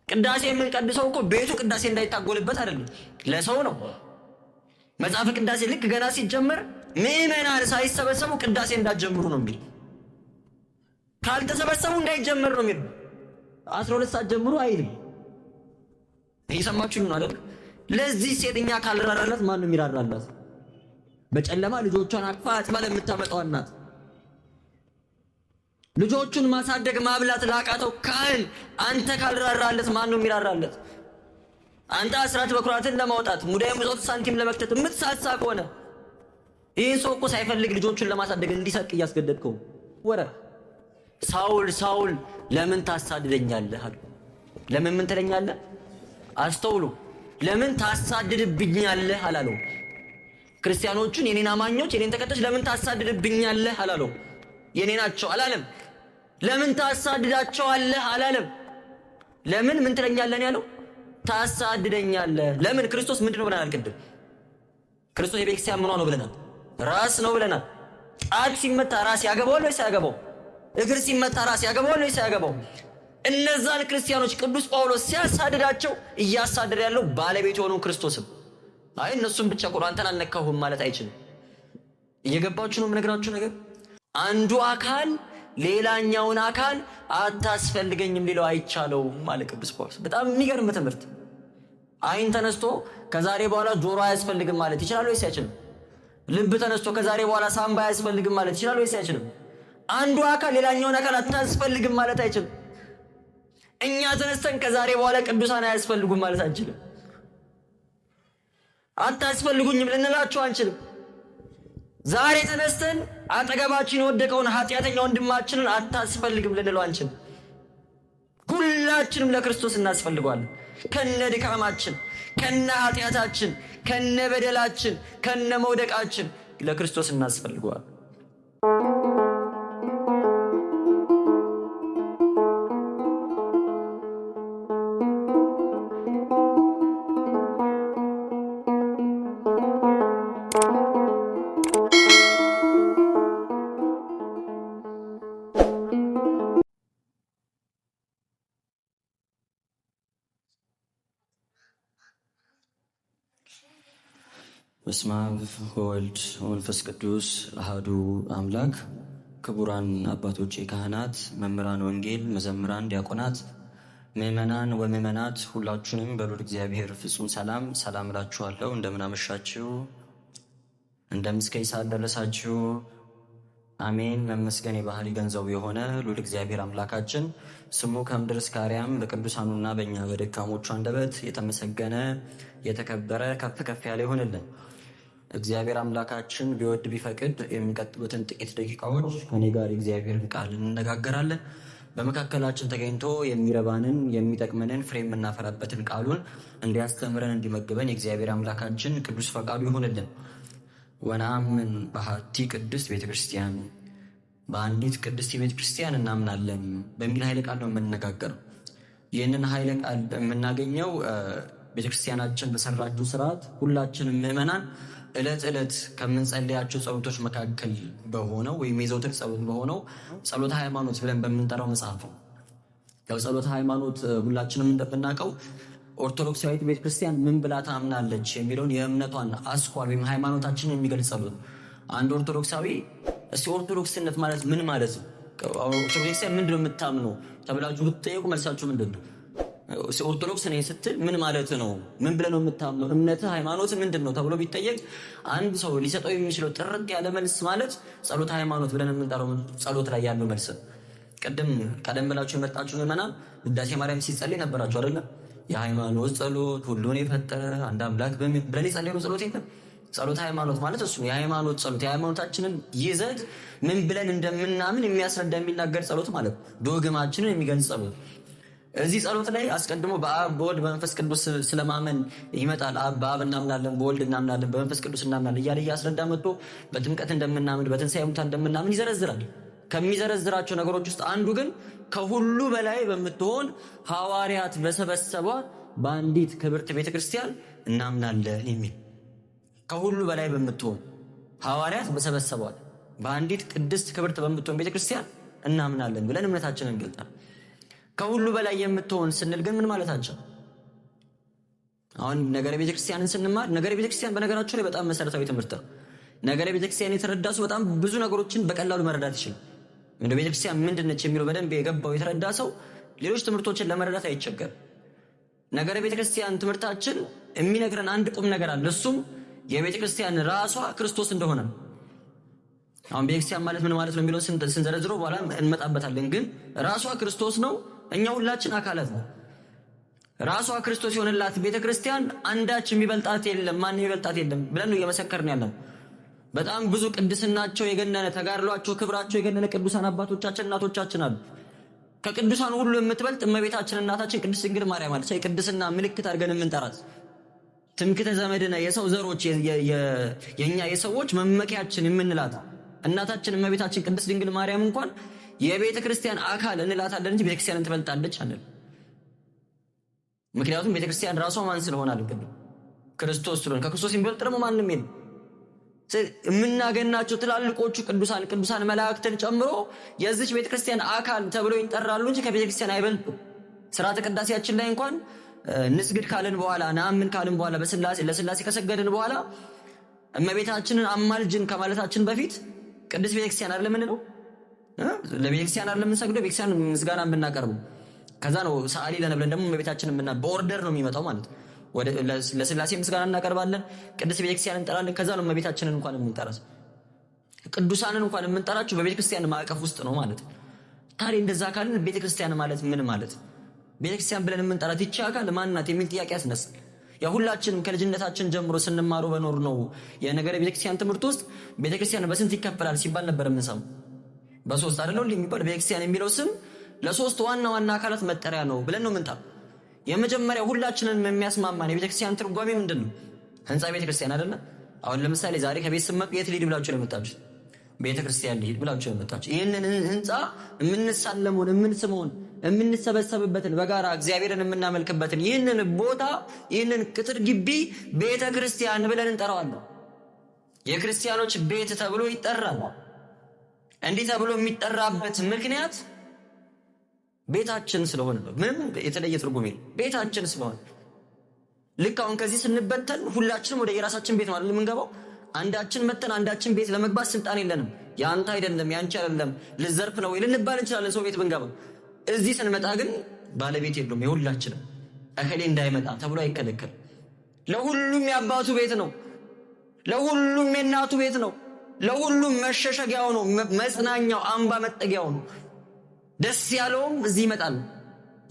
ቅዳሴ የምንቀድሰው እኮ ቤቱ ቅዳሴ እንዳይታጎልበት አይደለም፣ ለሰው ነው። መጽሐፈ ቅዳሴ ልክ ገና ሲጀመር ምዕመናን ሳይሰበሰቡ ቅዳሴ እንዳትጀምሩ ነው የሚል። ካልተሰበሰቡ እንዳይጀመር ነው የሚል። 12 ሰዓት ጀምሩ አይልም። እየሰማችሁ ነው አይደል? ለዚህ ሴትኛ ካልራራላት ማን ነው የሚራራላት? በጨለማ ልጆቿን አቅፋ አጥባ ለምታመጣው እናት፣ ልጆቹን ማሳደግ ማብላት ላቃተው ካህን አንተ ካልራራለት ማን ነው የሚራራለት? አንተ አስራት በኩራትን ለማውጣት ሙዳየ ምጽዋት ሳንቲም ለመክተት የምትሳሳ ከሆነ ይህን ሰው እኮ ሳይፈልግ ልጆቹን ለማሳደግ እንዲሰቅ እያስገደድከው ወረ ሳውል ለምን ታሳድደኛለህ አሉ። ለምን ምን ትለኛለህ? አስተውሉ። ለምን ታሳድድብኛለህ አላለው። ክርስቲያኖቹን የኔን አማኞች የኔን ተከታዮች ለምን ታሳድድብኛለህ አላለው። የኔ ናቸው አላለም። ለምን ታሳድዳቸዋለህ አላለም። ለምን ምን ትለኛለህ ያለው? ታሳድደኛለህ። ለምን? ክርስቶስ ምንድነው ብለናል ቅድም? ክርስቶስ የቤተክርስቲያን ምኗ ነው ብለናል? ራስ ነው ብለናል። ጣት ሲመታ ራስ ያገባዋል ወይስ አያገባው? እግር ሲመታ ራስ ያገባዋል ወይስ አያገባው? እነዛን ክርስቲያኖች ቅዱስ ጳውሎስ ሲያሳድዳቸው እያሳደደ ያለው ባለቤት የሆነው ክርስቶስም። አይ እነሱም ብቻ ቁርአንን አልነካሁም ማለት አይችልም። እየገባችሁ ነው የምነግራችሁ ነገር? አንዱ አካል ሌላኛውን አካል አታስፈልገኝም ሊለው አይቻለውም ማለት ቅዱስ ጳውሎስ። በጣም የሚገርም ትምህርት። አይን ተነስቶ ከዛሬ በኋላ ጆሮ አያስፈልግም ማለት ይችላል ወይስ አይችልም? ልብ ተነስቶ ከዛሬ በኋላ ሳምባ አያስፈልግም ማለት ይችላል ወይስ አይችልም? አንዱ አካል ሌላኛውን አካል አታስፈልግም ማለት አይችልም። እኛ ተነስተን ከዛሬ በኋላ ቅዱሳን አያስፈልጉም ማለት አንችልም። አታስፈልጉኝም ልንላቸው አንችልም። ዛሬ ተነስተን አጠገባችን የወደቀውን ኃጢአተኛ ወንድማችንን አታስፈልግም ልንለው አንችልም። ሁላችንም ለክርስቶስ እናስፈልገዋለን። ከነ ድካማችን፣ ከነ ኃጢአታችን፣ ከነ በደላችን፣ ከነ መውደቃችን ለክርስቶስ እናስፈልገዋለን። በስመ አብ ወወልድ ወመንፈስ ቅዱስ አሐዱ አምላክ። ክቡራን አባቶቼ ካህናት፣ መምህራን ወንጌል፣ መዘምራን፣ ዲያቆናት፣ ምእመናን ወምእመናት ሁላችሁንም በልዑል እግዚአብሔር ፍጹም ሰላም እላችኋለሁ። እንደምን አመሻችሁ? እንደምን እስከ ሰዓት ደረሳችሁ? አሜን። መመስገን የባህሪ ገንዘቡ የሆነ ልዑል እግዚአብሔር አምላካችን ስሙ ከምድር እስከ አርያም በቅዱሳኑና በእኛ በደካሞቹ አንደበት የተመሰገነ የተከበረ ከፍ ያለ ይሆንልን። እግዚአብሔር አምላካችን ቢወድ ቢፈቅድ የሚቀጥሉትን ጥቂት ደቂቃዎች ከኔ ጋር የእግዚአብሔርን ቃል እንነጋገራለን። በመካከላችን ተገኝቶ የሚረባንን የሚጠቅመንን ፍሬ የምናፈራበትን ቃሉን እንዲያስተምረን እንዲመግበን የእግዚአብሔር አምላካችን ቅዱስ ፈቃዱ ይሆንልን። ወነአምን በሃቲ ቅድስት ቤተክርስቲያን፣ በአንዲት ቅድስት ቤተክርስቲያን እናምናለን በሚል ኃይለ ቃል ነው የምንነጋገረው። ይህንን ኃይለ ቃል የምናገኘው ቤተክርስቲያናችን በሰራችው ስርዓት ሁላችንም ምእመናን ዕለት ከምንጸልያቸው ጸሎቶች መካከል በሆነው ወይም የዘውትር ጸሎት በሆነው ጸሎተ ሃይማኖት ብለን በምንጠራው መጽሐፍ ነው። ያው ጸሎተ ሃይማኖት ሁላችንም እንደምናውቀው ኦርቶዶክሳዊት ቤተክርስቲያን ምን ብላ ታምናለች የሚለውን የእምነቷን አስኳል ወይም ሃይማኖታችንን የሚገልጽ ጸሎት። አንድ ኦርቶዶክሳዊ እስቲ ኦርቶዶክስነት ማለት ምን ማለት ነው? ኦርቶዶክሳዊት ምንድነው የምታምነው ተብላችሁ ብትጠየቁ መልሳችሁ ምንድነው? ኦርቶዶክስ ነኝ ስትል ምን ማለት ነው? ምን ብለህ ነው የምታምነው? እምነትህ ሃይማኖትህ ምንድነው ተብሎ ቢጠየቅ አንድ ሰው ሊሰጠው የሚችለው ጥርት ያለ መልስ ማለት ጸሎተ ሃይማኖት ብለን የምንጠራው ጸሎት ላይ ያለው መልስ። ቀደም ብላችሁ የመጣችሁ ምዕመናን ውዳሴ ማርያም ሲጸልይ ነበራችሁ አይደለ? የሃይማኖት ጸሎት ሁሉን የፈጠረ አንድ አምላክ ብለን የጸለየው ጸሎት የለም። ጸሎተ ሃይማኖት ማለት እሱ ነው። የሃይማኖት ጸሎት የሃይማኖታችንን ይዘት ምን ብለን እንደምናምን የሚያስረዳ የሚናገር ጸሎት ማለት ዶግማችንን የሚገልጽ ጸሎት። እዚህ ጸሎት ላይ አስቀድሞ በአብ በወልድ በመንፈስ ቅዱስ ስለማመን ይመጣል። በአብ እናምናለን፣ በወልድ እናምናለን፣ በመንፈስ ቅዱስ እናምናለን እያለ እያስረዳ መጥቶ በጥምቀት እንደምናምን በትንሣኤ ሙታን እንደምናምን ይዘረዝራል። ከሚዘረዝራቸው ነገሮች ውስጥ አንዱ ግን ከሁሉ በላይ በምትሆን ሐዋርያት በሰበሰቧት በአንዲት ክብርት ቤተክርስቲያን እናምናለን የሚል ከሁሉ በላይ በምትሆን ሐዋርያት በሰበሰቧት በአንዲት ቅድስት ክብርት በምትሆን ቤተክርስቲያን እናምናለን ብለን እምነታችንን እንገልጣለን። ከሁሉ በላይ የምትሆን ስንል ግን ምን ማለታችን? አሁን ነገረ ቤተክርስቲያንን ስንማር ነገረ ቤተክርስቲያን በነገራችሁ ላይ በጣም መሰረታዊ ትምህርት ነው። ነገረ ቤተክርስቲያን የተረዳ ሰው በጣም ብዙ ነገሮችን በቀላሉ መረዳት ይችላል። እንደ ቤተክርስቲያን ምንድነች የሚለው በደንብ የገባው የተረዳ ሰው ሌሎች ትምህርቶችን ለመረዳት አይቸገርም። ነገረ ቤተክርስቲያን ትምህርታችን የሚነግረን አንድ ቁም ነገር አለ። እሱም የቤተክርስቲያን ራሷ ክርስቶስ እንደሆነ ነው። አሁን ቤተክርስቲያን ማለት ምን ማለት ነው የሚለውን ስንዘረዝረው በኋላ እንመጣበታለን። ግን ራሷ ክርስቶስ ነው፣ እኛ ሁላችን አካላት ነው። ራሷ ክርስቶስ የሆነላት ቤተክርስቲያን አንዳች የሚበልጣት የለም፣ ማንም የሚበልጣት የለም ብለን ነው እየመሰከርን ያለን። በጣም ብዙ ቅድስናቸው የገነነ ተጋድሏቸው፣ ክብራቸው የገነነ ቅዱሳን አባቶቻችን እናቶቻችን አሉ። ከቅዱሳን ሁሉ የምትበልጥ እመቤታችን እናታችን ቅድስት ድንግል ማርያም አለች። የቅድስና ምልክት አድርገን የምንጠራት ትምክህተ ዘመድነ የሰው ዘሮች የኛ የሰዎች መመኪያችን የምንላት እናታችን እመቤታችን ቅድስት ድንግል ማርያም እንኳን የቤተ ክርስቲያን አካል እንላታለን እንጂ ቤተ ክርስቲያንን ትበልጣለች አንል። ምክንያቱም ቤተ ክርስቲያን ራሷ ማን ስለሆነ አይደል? ክርስቶስ ስለሆነ። ከክርስቶስ የሚበልጥ ደግሞ ማንም የለም። የምናገናቸው ትላልቆቹ ቅዱሳን መላእክትን ጨምሮ የዚች ቤተ ክርስቲያን አካል ተብለው ይጠራሉ እንጂ ከቤተ ክርስቲያን አይበልጡም። ሥርዓተ ቅዳሴያችን ላይ እንኳን ንስግድ ካልን በኋላ ናምን ካልን በኋላ ለሥላሴ ከሰገድን በኋላ እመቤታችንን አማልጅን ከማለታችን በፊት ቅድስት ቤተ ክርስቲያን አይደለም ምንለው? ለቤተ ክርስቲያን አይደለም የምንሰግደው? ቤተ ክርስቲያን ምስጋና የምናቀርበው ከዛ ነው። ሰዓሊ ለነ ብለን ደግሞ እመቤታችንን በኦርደር ነው የሚመጣው ማለት ነው። ለሥላሴ ምስጋና እናቀርባለን፣ ቅድስት ቤተክርስቲያን እንጠራለን። ከዛ ነው እመቤታችንን እንኳን የምንጠራት። ቅዱሳንን እንኳን የምንጠራቸው በቤተክርስቲያን ማዕቀፍ ውስጥ ነው ማለት ነው። ታዲያ እንደዛ ካልን ቤተክርስቲያን ማለት ምን ማለት? ቤተክርስቲያን ብለን የምንጠራት ይቺ አካል ማንናት የሚል ጥያቄ ያስነሳል። ያ ሁላችንም ከልጅነታችን ጀምሮ ስንማሩ በኖር ነው የነገረ ቤተክርስቲያን ትምህርት ውስጥ ቤተክርስቲያን በስንት ይከፈላል ሲባል ነበር የምንሰማው። በሶስት አይደለም የሚባለው። ቤተክርስቲያን የሚለው ስም ለሶስት ዋና ዋና አካላት መጠሪያ ነው ብለን ነው የምንጠራው። የመጀመሪያው ሁላችንን የሚያስማማን የቤተክርስቲያን ትርጓሜ ምንድነው? ህንጻ ቤተክርስቲያን አይደለ? አሁን ለምሳሌ ዛሬ ከቤት ስትመጡ የት ልሂድ ብላችሁ ነው የመጣችሁት? ቤተክርስቲያን ልሂድ ብላችሁ ነው የመጣችሁት። ይህንን ህንጻ የምንሳለመውን፣ የምንስመውን፣ የምንሰበሰብበትን በጋራ እግዚአብሔርን የምናመልክበትን ይህንን ቦታ፣ ይህንን ቅጥር ግቢ ቤተክርስቲያን ብለን እንጠራዋለን። የክርስቲያኖች ቤት ተብሎ ይጠራል። እንዲህ ተብሎ የሚጠራበት ምክንያት ቤታችን ስለሆነ ነው። ምንም የተለየ ትርጉም የለም። ቤታችን ስለሆነ ልክ አሁን ከዚህ ስንበተን ሁላችንም ወደ የራሳችን ቤት ማለት የምንገባው። አንዳችን መተን አንዳችን ቤት ለመግባት ስልጣን የለንም። ያንተ አይደለም ያንቺ አይደለም ልዘርፍ ነው ልንባል እንችላለን ሰው ቤት ብንገባ። እዚህ ስንመጣ ግን ባለቤት የለውም። የሁላችንም እከሌ እንዳይመጣ ተብሎ አይከለከልም። ለሁሉም የአባቱ ቤት ነው። ለሁሉም የእናቱ ቤት ነው። ለሁሉም መሸሸጊያው ነው፣ መጽናኛው፣ አምባ መጠጊያው ነው። ደስ ያለውም እዚህ ይመጣል፣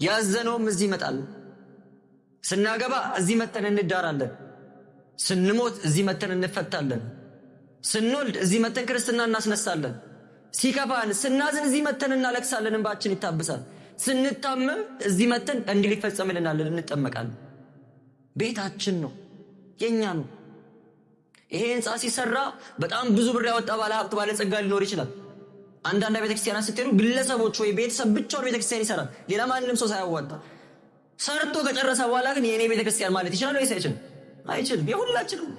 ያዘነውም እዚህ ይመጣል። ስናገባ እዚህ መተን እንዳራለን፣ ስንሞት እዚህ መተን እንፈታለን፣ ስንወልድ እዚህ መተን ክርስትና እናስነሳለን፣ ሲከፋን ስናዝን እዚህ መተን እናለቅሳለን፣ እንባችን ይታበሳል፣ ስንታመም እዚህ መተን እንዲህ ሊፈጸምልናል እንጠመቃለን። ቤታችን ነው፣ የኛ ነው። ይሄ ህንጻ ሲሰራ በጣም ብዙ ብር ያወጣ ባለ ሀብት ባለ ጸጋ ሊኖር ይችላል። አንዳንድ ቤተክርስቲያናት ስትሄዱ ግለሰቦች ወይ ቤተሰብ ብቻውን ቤተክርስቲያን ይሰራል፣ ሌላ ማንንም ሰው ሳያዋጣ። ሰርቶ ከጨረሰ በኋላ ግን የኔ ቤተክርስቲያን ማለት ይችላል ወይስ አይችልም? አይችልም። የሁላችንም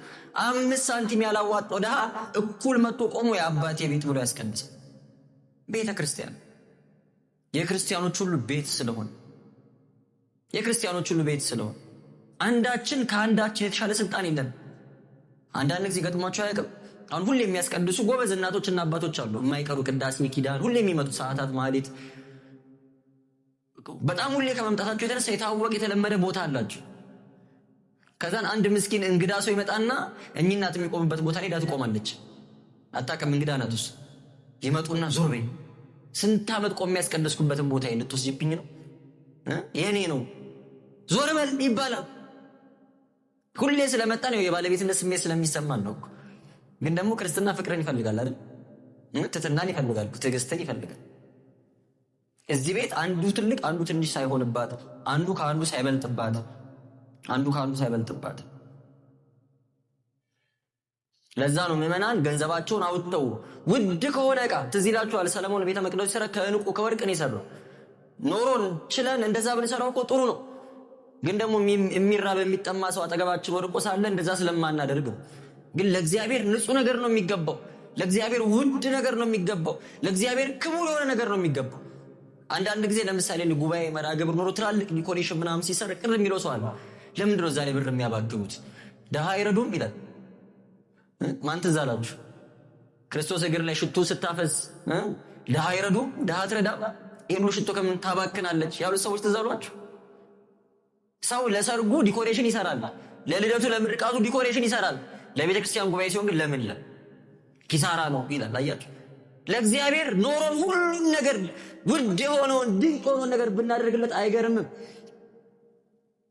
5 ሳንቲም ያላዋጣው ድሃ እኩል መጥቶ ቆሞ የአባቴ ቤት ብሎ ያስቀድሳል። ቤተክርስቲያን የክርስቲያኖች ሁሉ ቤት ስለሆነ አንዳችን ከአንዳችን የተሻለ ስልጣን የለም። አንዳንድ ጊዜ ገጥሟቸው አያውቅም? አሁን ሁሌ የሚያስቀድሱ ጎበዝ እናቶችና አባቶች አሉ። የማይቀሩ ቅዳሴ፣ ኪዳን ሁሌ የሚመጡ ሰዓታት፣ ማህሌት በጣም ሁሌ ከመምጣታቸው የተነሳ የታወቀ የተለመደ ቦታ አላቸው። ከዛን አንድ ምስኪን እንግዳ ሰው ይመጣና እኚህ እናት የሚቆምበት ቦታ ላይ ሄዳ ትቆማለች። አታውቅም፣ እንግዳ ናት። እሱ ይመጡና ዞር በይ፣ ስንት ዓመት ቆሜ ያስቀደስኩበትን ቦታ ልትወስጂብኝ ነው? የኔ ነው፣ ዞር በል ይባላል። ሁሌ ስለመጣ ነው የባለቤትነት ስሜት ስለሚሰማን ነው። ግን ደግሞ ክርስትና ፍቅርን ይፈልጋል አይደል? ትትናን ይፈልጋል፣ ትዕግስትን ይፈልጋል። እዚህ ቤት አንዱ ትልቅ አንዱ ትንሽ ሳይሆንባት፣ አንዱ ከአንዱ ሳይበልጥባት። ለዛ ነው ምዕመናን ገንዘባቸውን አውጥተው ውድ ከሆነ ዕቃ ትዝ ይላችኋል፣ ሰለሞን ቤተ መቅደስ ሲሰራ ከዕንቁ ከወርቅ ነው የሰራው። ኖሮን ችለን እንደዛ ብንሰራው እኮ ጥሩ ነው። ግን ደግሞ የሚራብ የሚጠማ ሰው አጠገባችን ወድቆ ሳለ እንደዛ ስለማናደርግ፣ ግን ለእግዚአብሔር ንጹህ ነገር ነው የሚገባው። ለእግዚአብሔር ውድ ነገር ነው የሚገባው። ለእግዚአብሔር ክቡር የሆነ ነገር ነው የሚገባው። አንዳንድ ጊዜ ለምሳሌ ጉባኤ መርሃ ግብር ኖሮ ትላልቅ ዲኮሬሽን ምናምን ሲሰር ቅር የሚለው ሰው አለ። ለምንድን ነው እዛ ላይ ብር የሚያባክኑት? ድሃ አይረዱም ይላል። ማን ትዝ አላችሁ? ክርስቶስ እግር ላይ ሽቶ ስታፈስ ድሃ አይረዱም? ድሃ ትረዳም? ይሄን ሁሉ ሽቶ ከምን ታባክናለች ያሉት ሰዎች ትዝ አሏችሁ? ሰው ለሰርጉ ዲኮሬሽን ይሰራል፣ ለልደቱ ለምርቃቱ ዲኮሬሽን ይሰራል። ለቤተ ክርስቲያን ጉባኤ ሲሆን ግን ለምን ኪሳራ ነው ይላል። አያችሁ? ለእግዚአብሔር ኖሮን ሁሉም ነገር ውድ የሆነውን ድንቅ የሆነውን ነገር ብናደርግለት አይገርምም?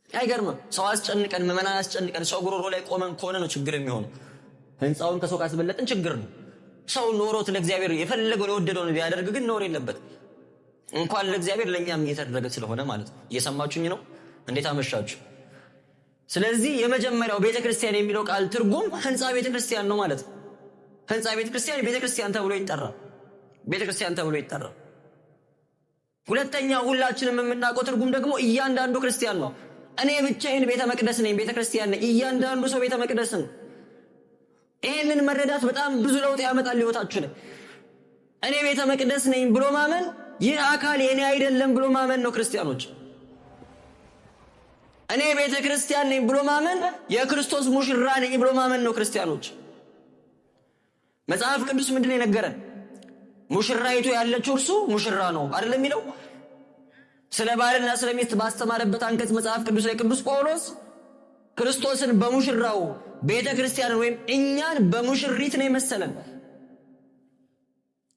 አይገርምም? ሰው አስጨንቀን ምዕመናን አስጨንቀን ሰው ጉሮሮ ላይ ቆመን ከሆነ ነው ችግር የሚሆነው። ህንፃውን ከሰው ካስበለጥን ችግር ነው። ሰው ኖሮት ለእግዚአብሔር የፈለገውን የወደደውን ቢያደርግ ግን ኖር የለበት። እንኳን ለእግዚአብሔር ለእኛም እየተደረገ ስለሆነ ማለት ነው። እየሰማችሁኝ ነው? እንዴት አመሻችሁ? ስለዚህ የመጀመሪያው ቤተክርስቲያን የሚለው ቃል ትርጉም ህንፃ ቤተክርስቲያን ነው ማለት ነው። ህንፃ ቤተክርስቲያን ቤተክርስቲያን ተብሎ ይጠራል። ቤተክርስቲያን ተብሎ ይጠራል። ሁለተኛ ሁላችንም የምናውቀው ትርጉም ደግሞ እያንዳንዱ ክርስቲያን ነው። እኔ ብቻዬን ቤተ መቅደስ ነኝ፣ ቤተክርስቲያን ነኝ። እያንዳንዱ ሰው ቤተ መቅደስ ነው። ይሄንን መረዳት በጣም ብዙ ለውጥ ያመጣል ህይወታችሁ ላይ። እኔ ቤተ መቅደስ ነኝ ብሎ ማመን፣ ይህ አካል የኔ አይደለም ብሎ ማመን ነው ክርስቲያኖች። እኔ ቤተ ክርስቲያን ነኝ ብሎ ማመን፣ የክርስቶስ ሙሽራ ነኝ ብሎ ማመን ነው ክርስቲያኖች። መጽሐፍ ቅዱስ ምንድን ነው የነገረን? ሙሽራይቱ ያለችው እርሱ ሙሽራ ነው አይደለም የሚለው? ስለ ባልና ስለ ሚስት ባስተማረበት አንቀጽ መጽሐፍ ቅዱስ ላይ ቅዱስ ጳውሎስ ክርስቶስን በሙሽራው ቤተ ክርስቲያንን ወይም እኛን በሙሽሪት ነው የመሰለን።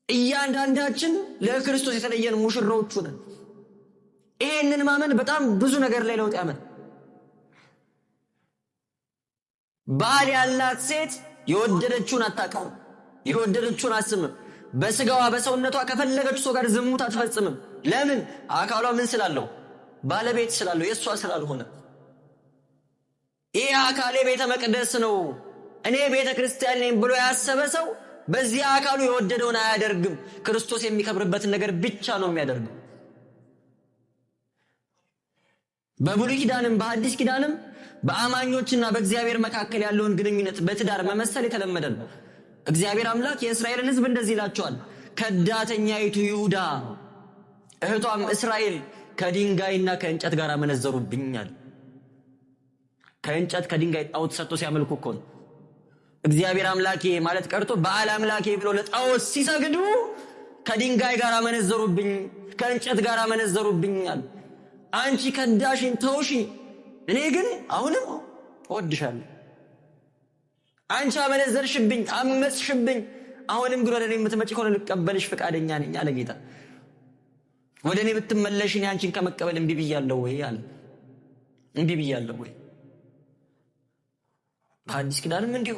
እያንዳንዳችን ለክርስቶስ የተለየን ሙሽራዎቹ ነን። ይሄንን ማመን በጣም ብዙ ነገር ላይ ለውጥ ያመጣል። ባል ያላት ሴት የወደደችውን አታውቅም፣ የወደደችውን አስምም። በስጋዋ በሰውነቷ ከፈለገች ሰው ጋር ዝሙት አትፈጽምም። ለምን? አካሏ ምን ስላለው? ባለቤት ስላለው፣ የእሷ ስላልሆነ። ይህ አካሌ ቤተ መቅደስ ነው፣ እኔ ቤተ ክርስቲያን ነኝ ብሎ ያሰበ ሰው በዚህ አካሉ የወደደውን አያደርግም። ክርስቶስ የሚከብርበትን ነገር ብቻ ነው የሚያደርገው። በብሉይ ኪዳንም በአዲስ ኪዳንም በአማኞችና በእግዚአብሔር መካከል ያለውን ግንኙነት በትዳር መመሰል የተለመደ ነው። እግዚአብሔር አምላክ የእስራኤልን ሕዝብ እንደዚህ ይላቸዋል። ከዳተኛይቱ ይሁዳ እህቷም እስራኤል ከድንጋይና ከእንጨት ጋር አመነዘሩብኛል። ከእንጨት ከድንጋይ ጣዖት ሰጥቶ ሲያመልኩ እኮ ነው። እግዚአብሔር አምላኬ ማለት ቀርቶ በዓል አምላኬ ብሎ ለጣዖት ሲሰግዱ ከድንጋይ ጋር አመነዘሩብኝ፣ ከእንጨት ጋር አመነዘሩብኛል። አንቺ ከዳሽኝ ተውሺ፣ እኔ ግን አሁንም እወድሻለሁ። አንቺ አመነዘርሽብኝ፣ አመጽሽብኝ፣ አሁንም ግን ወደ እኔ የምትመጪ ከሆነ ልቀበልሽ ፈቃደኛ ነኝ አለ ጌታ። ወደ እኔ ብትመለሽ እኔ አንቺን ከመቀበል እምቢ ብያለሁ ወይ አለ። እምቢ ብያለሁ ወይ? በአዲስ ኪዳንም እንዲሁ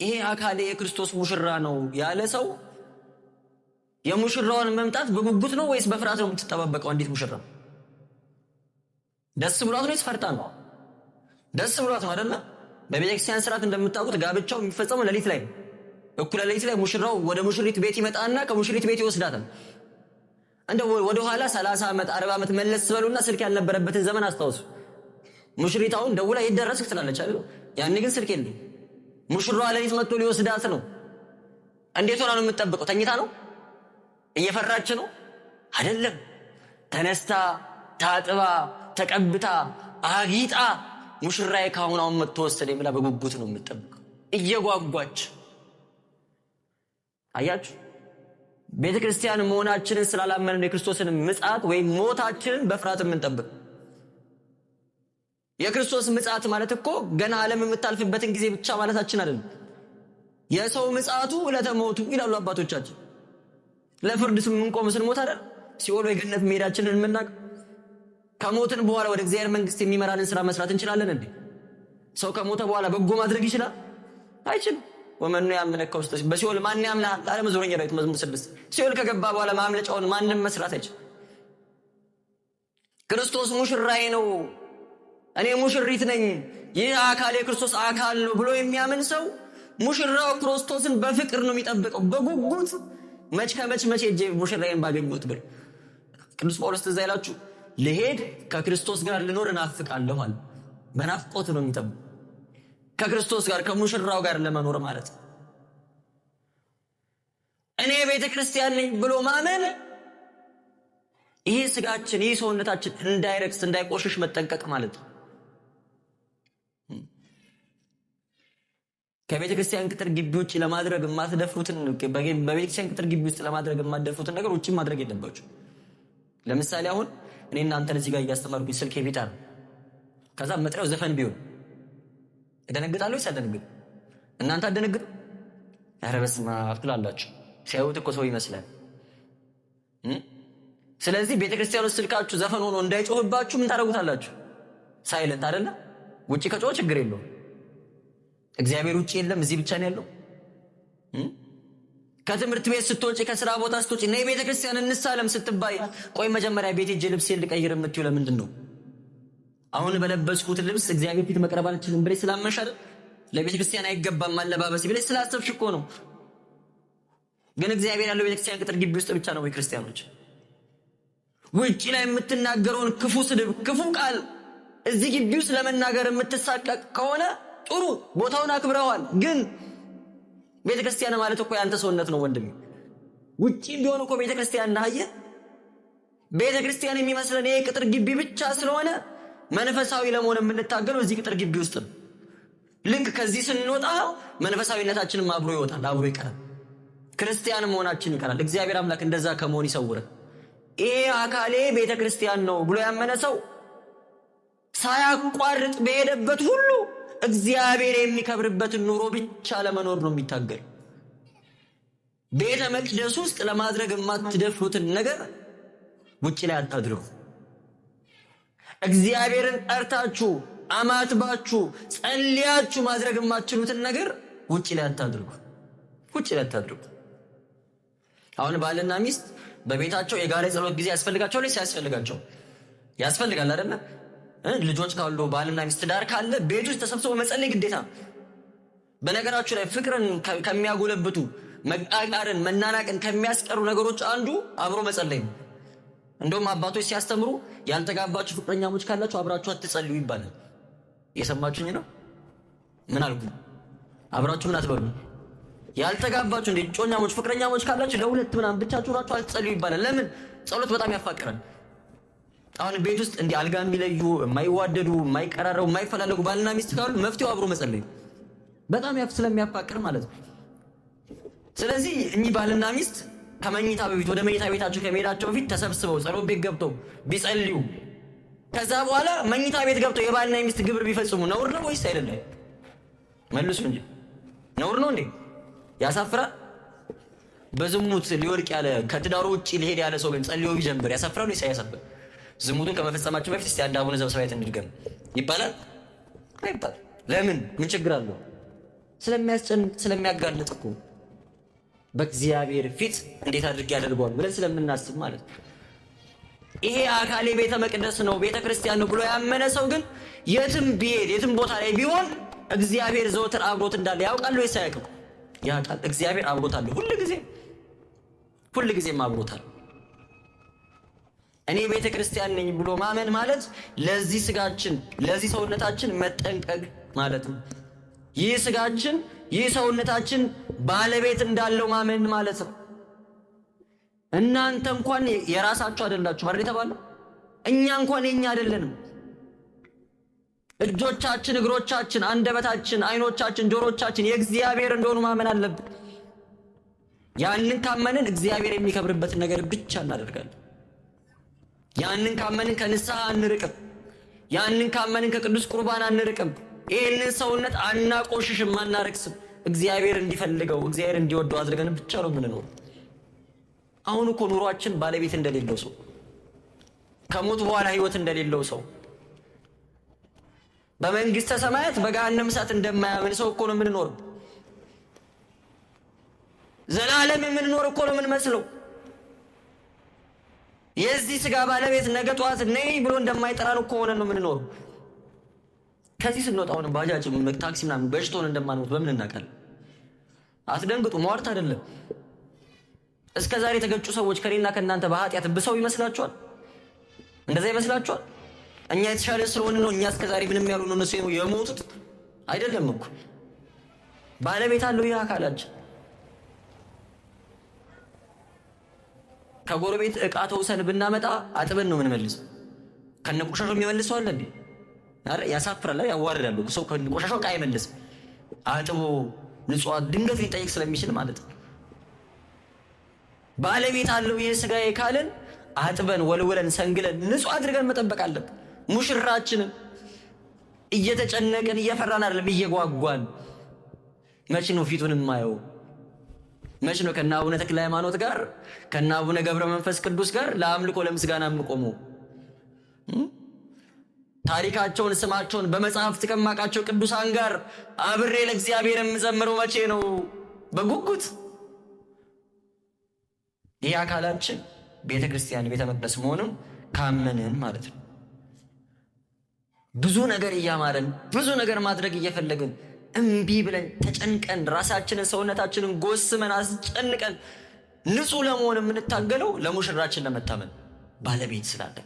ይሄ አካሌ የክርስቶስ ሙሽራ ነው ያለ ሰው የሙሽራውን መምጣት በጉጉት ነው ወይስ በፍርሃት ነው የምትጠባበቀው? እንዴት ሙሽራ ደስ ብሏት ነው ፈርታ ነው? ደስ ብሏት ነው አይደለ? በቤተክርስቲያን ስርዓት እንደምታውቁት ጋብቻው የሚፈጸመው ሌሊት ላይ ነው። እኩለ ሌሊት ላይ ሙሽራው ወደ ሙሽሪት ቤት ይመጣና ከሙሽሪት ቤት ይወስዳታል። እንደው ወደ ኋላ 30 ዓመት 40 ዓመት መለስ በሉና ስልክ ያልነበረበትን ዘመን አስታውሱ። ሙሽሪታውን ደውላ ይደረስክ ትላለች አይደል? ያኔ ግን ስልክ የለም። ሙሽራው ሌሊት መጥቶ ሊወስዳት ነው። እንዴት ሆና ነው የምትጠብቀው? ተኝታ ነው? እየፈራች ነው? አይደለም። ተነስታ ታጥባ ተቀብታ አጊጣ ሙሽራዬ ካሁን አሁን መጥቶ ወሰደኝ ብላ በጉጉት ነው የምትጠብቀው፣ እየጓጓች። አያችሁ? ቤተ ክርስቲያን መሆናችንን ስላላመንን የክርስቶስን ምጽአት ወይም ሞታችንን በፍርሃት የምንጠብቅ። የክርስቶስ ምጽአት ማለት እኮ ገና ዓለም የምታልፍበትን ጊዜ ብቻ ማለታችን አይደለም። የሰው ምጽአቱ ዕለተ ሞቱ ይላሉ አባቶቻችን። ለፍርድ ስንቆም ስንሞት አይደል ሲኦል ወይ ገነት መሄዳችንን የምናውቅ። ከሞትን በኋላ ወደ እግዚአብሔር መንግስት የሚመራንን ስራ መስራት እንችላለን እንዴ? ሰው ከሞተ በኋላ በጎ ማድረግ ይችላል? አይችልም። ወመኑ ያመነከ ውስጥ በሲኦል ማን ያምናል? ዓለም ዙሪያ ዳዊት መዝሙር 6 ሲኦል ከገባ በኋላ ማምለጫውን ማንንም መስራት አይችልም። ክርስቶስ ሙሽራዬ ነው፣ እኔ ሙሽሪት ነኝ፣ ይህ አካል የክርስቶስ አካል ነው ብሎ የሚያምን ሰው ሙሽራው ክርስቶስን በፍቅር ነው የሚጠብቀው፣ በጉጉት መች ከመች መቼ እጄ ሙሽራዬን ባገኘሁት ብሎ። ቅዱስ ጳውሎስ ትዝ ይላችሁ ልሄድ ከክርስቶስ ጋር ልኖር እናፍቃለሁ አለ። በናፍቆት ነው የሚጠብቀው ከክርስቶስ ጋር ከሙሽራው ጋር ለመኖር ማለት ነው። እኔ ቤተ ክርስቲያን ነኝ ብሎ ማመን ይሄ ስጋችን ይሄ ሰውነታችን እንዳይረክስ እንዳይቆሽሽ መጠንቀቅ ማለት ነው። ከቤተ ክርስቲያን ቅጥር ግቢ ውጭ ለማድረግ የማትደፍሩትን በቤተ ክርስቲያን ቅጥር ግቢ ውስጥ ለማድረግ የማትደፍሩትን ነገር ውጭ ማድረግ የለባችሁ። ለምሳሌ አሁን እኔ እናንተን እዚህ ጋር እያስተማርኩኝ ስልኬ ቢጠራ ከዛ መጥሪያው ዘፈን ቢሆን እደነግጣለሁ ይሰደንግጥ እናንተ አደነግጡ? ኧረ በስመ አብ ትላላችሁ። ሲያዩት እኮ ሰው ይመስላል። ስለዚህ ቤተ ክርስቲያን ውስጥ ስልካችሁ ዘፈን ሆኖ እንዳይጮህባችሁ ምን ታደርጉታላችሁ? ሳይለንት አይደለ? ውጪ ከጮህ ችግር የለውም። እግዚአብሔር ውጪ የለም፣ እዚህ ብቻ ነው ያለው። ከትምህርት ቤት ስትወጪ ከስራ ቦታ ስትወጪ ነይ ቤተ ክርስቲያን እንሳለም ስትባይ ቆይ መጀመሪያ ቤት ሄጄ ልብሴን ልቀይር የምትይው ለምንድን ነው? አሁን በለበስኩት ልብስ እግዚአብሔር ፊት መቅረብ አልችልም ብለሽ ስላመንሽ አይደል? ለቤተ ክርስቲያን አይገባም አለባበስ ብለሽ ስላሰብሽ እኮ ነው። ግን እግዚአብሔር ያለው ቤተ ክርስቲያን ቅጥር ግቢ ውስጥ ብቻ ነው ወይ ክርስቲያኖች? ውጪ ላይ የምትናገረውን ክፉ ስድብ ክፉ ቃል እዚህ ግቢ ውስጥ ለመናገር የምትሳቀቅ ከሆነ ጥሩ ቦታውን አክብረዋል። ግን ቤተ ክርስቲያን ማለት እኮ ያንተ ሰውነት ነው ወንድሜ። ውጪ ቢሆን እኮ ቤተ ክርስቲያን ናየ። ቤተ ክርስቲያን የሚመስለን ይሄ ቅጥር ግቢ ብቻ ስለሆነ መንፈሳዊ ለመሆን የምንታገለው እዚህ ቅጥር ግቢ ውስጥ ነው። ልክ ከዚህ ስንወጣ መንፈሳዊነታችንም አብሮ ይወጣል፣ አብሮ ይቀራል። ክርስቲያን መሆናችን ይቀራል። እግዚአብሔር አምላክ እንደዛ ከመሆን ይሰውረን። ይሄ አካሌ ቤተ ክርስቲያን ነው ብሎ ያመነ ሰው ሳያቋርጥ በሄደበት ሁሉ እግዚአብሔር የሚከብርበትን ኑሮ ብቻ ለመኖር ነው የሚታገል። ቤተ መቅደስ ውስጥ ለማድረግ የማትደፍሩትን ነገር ውጪ ላይ አታድርጉ። እግዚአብሔርን ጠርታችሁ አማትባችሁ ጸልያችሁ ማድረግ የማትችሉትን ነገር ውጪ ላይ አታድርጉ። ውጪ ላይ አታድርጉ። አሁን ባልና ሚስት በቤታቸው የጋራ ጸሎት ጊዜ ያስፈልጋቸው ላይ ሲያስፈልጋቸው ያስፈልጋል አይደል? ልጆች ካሉ ባልና ሚስት ዳር ካለ ቤት ውስጥ ተሰብስቦ መጸለይ ግዴታ። በነገራችሁ ላይ ፍቅርን ከሚያጎለብቱ መቃቃርን መናናቅን ከሚያስቀሩ ነገሮች አንዱ አብሮ መጸለይ ነው። እንደውም አባቶች ሲያስተምሩ ያልተጋባችሁ ፍቅረኛሞች ካላችሁ አብራችሁ አትጸልዩ ይባላል። እየሰማችሁኝ ነው? ምን አልኩ? አብራችሁ ምን አትበሉ። ያልተጋባችሁ እንደ ጮኛሞች ፍቅረኛሞች ካላችሁ ለሁለት ምናምን ብቻችሁ ራችሁ አትጸልዩ ይባላል። ለምን? ጸሎት በጣም ያፋቅራል። አሁን ቤት ውስጥ እንዲህ አልጋ የሚለዩ የማይዋደዱ የማይቀራረቡ የማይፈላለጉ ባልና ሚስት ካሉ መፍትሄው አብሮ መጸለይ በጣም ስለሚያፋቅር ማለት ነው። ስለዚህ እኚህ ባልና ሚስት ከመኝታ በፊት ወደ መኝታ ቤታቸው ከመሄዳቸው በፊት ተሰብስበው ጸሎት ቤት ገብተው ቢጸልዩ ከዛ በኋላ መኝታ ቤት ገብተው የባልና ሚስት ግብር ቢፈጽሙ ነውር ነው ወይስ አይደለም? መልሱ እንጂ ነውር ነው እንዴ? ያሳፍራል? በዝሙት ሊወድቅ ያለ ከትዳሩ ውጪ ሊሄድ ያለ ሰው ግን ጸልዮ ቢጀምር ያሳፍራል ወይስ አያሳፍርም? ዝሙቱን ከመፈጸማችን በፊት እስቲ አንድ አቡነ ዘበሰማያት እንድገም ይባላል አይባል? ለምን? ምን ችግር አለው? ስለሚያስጨንቅ ስለሚያጋልጥ እኮ በእግዚአብሔር ፊት እንዴት አድርጌ ያደርገዋል ብለን ስለምናስብ ማለት ነው። ይሄ አካሌ ቤተ መቅደስ ነው ቤተ ክርስቲያን ነው ብሎ ያመነ ሰው ግን የትም ቢሄድ የትም ቦታ ላይ ቢሆን እግዚአብሔር ዘወትር አብሮት እንዳለ ያውቃል ወይስ አያውቅም? ያውቃል። እግዚአብሔር አብሮት አለ ሁሉ ጊዜም አብሮታል። እኔ ቤተ ክርስቲያን ነኝ ብሎ ማመን ማለት ለዚህ ስጋችን ለዚህ ሰውነታችን መጠንቀቅ ማለት ነው። ይህ ስጋችን ይህ ሰውነታችን ባለቤት እንዳለው ማመን ማለት ነው። እናንተ እንኳን የራሳችሁ አይደላችሁ አይደል የተባለው? እኛ እንኳን የኛ አይደለንም። እጆቻችን፣ እግሮቻችን፣ አንደበታችን፣ አይኖቻችን፣ ጆሮቻችን የእግዚአብሔር እንደሆኑ ማመን አለብን። ያንን ካመንን እግዚአብሔር የሚከብርበትን ነገር ብቻ እናደርጋለን። ያንን ካመንን ከንስሐ አንርቅም። ያንን ካመንን ከቅዱስ ቁርባን አንርቅም። ይህንን ሰውነት አናቆሽሽም፣ አናረክስም። እግዚአብሔር እንዲፈልገው እግዚአብሔር እንዲወደው አድርገን ብቻ ነው የምንኖረው። አሁን እኮ ኑሯችን ባለቤት እንደሌለው ሰው፣ ከሞት በኋላ ህይወት እንደሌለው ሰው፣ በመንግስተ ሰማያት በገሃነመ እሳት እንደማያምን ሰው እኮ ነው የምንኖረው። ዘላለም የምንኖር እኮ ነው የምንመስለው። የዚህ ስጋ ባለቤት ነገ ጠዋት ነይ ብሎ እንደማይጠራን እኮ ሆነን ነው የምንኖረው። ከዚህ ስንወጣ አሁን ባጃጅ ታክሲ ምናምን በሽቶን እንደማንሞት በምን እናውቃለን? አትደንግጡ። ሟርት አይደለም። እስከ ዛሬ የተገጩ ሰዎች ከኔና ከእናንተ በኃጢአት ብሰው ይመስላችኋል? እንደዛ ይመስላችኋል? እኛ የተሻለ ስለሆነ ነው እኛ እስከ ዛሬ ምንም ያሉ ነው እነሱ የሞቱት አይደለም እኮ። ባለቤት አለው ይህ አካላችን። ከጎረቤት ዕቃ ተውሰን ብናመጣ አጥበን ነው የምንመልሰው። ከነቆሻሻው የሚመልሰው አለ እንዴ? አረ ያሳፍራል፣ ያዋርዳል። ሰው ከነቆሻሻው ዕቃ አይመልስም። አጥቦ ንጹህ ድንገት ሊጠይቅ ስለሚችል ማለት ነው። ባለቤት አለው ይሄ ሥጋዬ ካልን አጥበን ወልወለን ሰንግለን ንጹህ አድርገን መጠበቅ አለብን። ሙሽራችንን እየተጨነቀን እየፈራን አይደለም፣ እየጓጓን። መች ነው ፊቱን የማየው? መች ነው ከነ አቡነ ተክለ ሃይማኖት ጋር ከነ አቡነ ገብረ መንፈስ ቅዱስ ጋር ለአምልኮ ለምስጋና የምቆመው? ታሪካቸውን ስማቸውን በመጽሐፍት ከማውቃቸው ቅዱሳን ጋር አብሬ ለእግዚአብሔር የምዘምረው መቼ ነው? በጉጉት። ይህ አካላችን ቤተ ክርስቲያን ቤተ መቅደስ መሆኑን ካመንን ማለት ነው። ብዙ ነገር እያማረን ብዙ ነገር ማድረግ እየፈለግን እምቢ ብለን ተጨንቀን ራሳችንን ሰውነታችንን ጎስመን አስጨንቀን ንጹህ ለመሆን የምንታገለው ለሙሽራችን ለመታመን ባለቤት ስላለ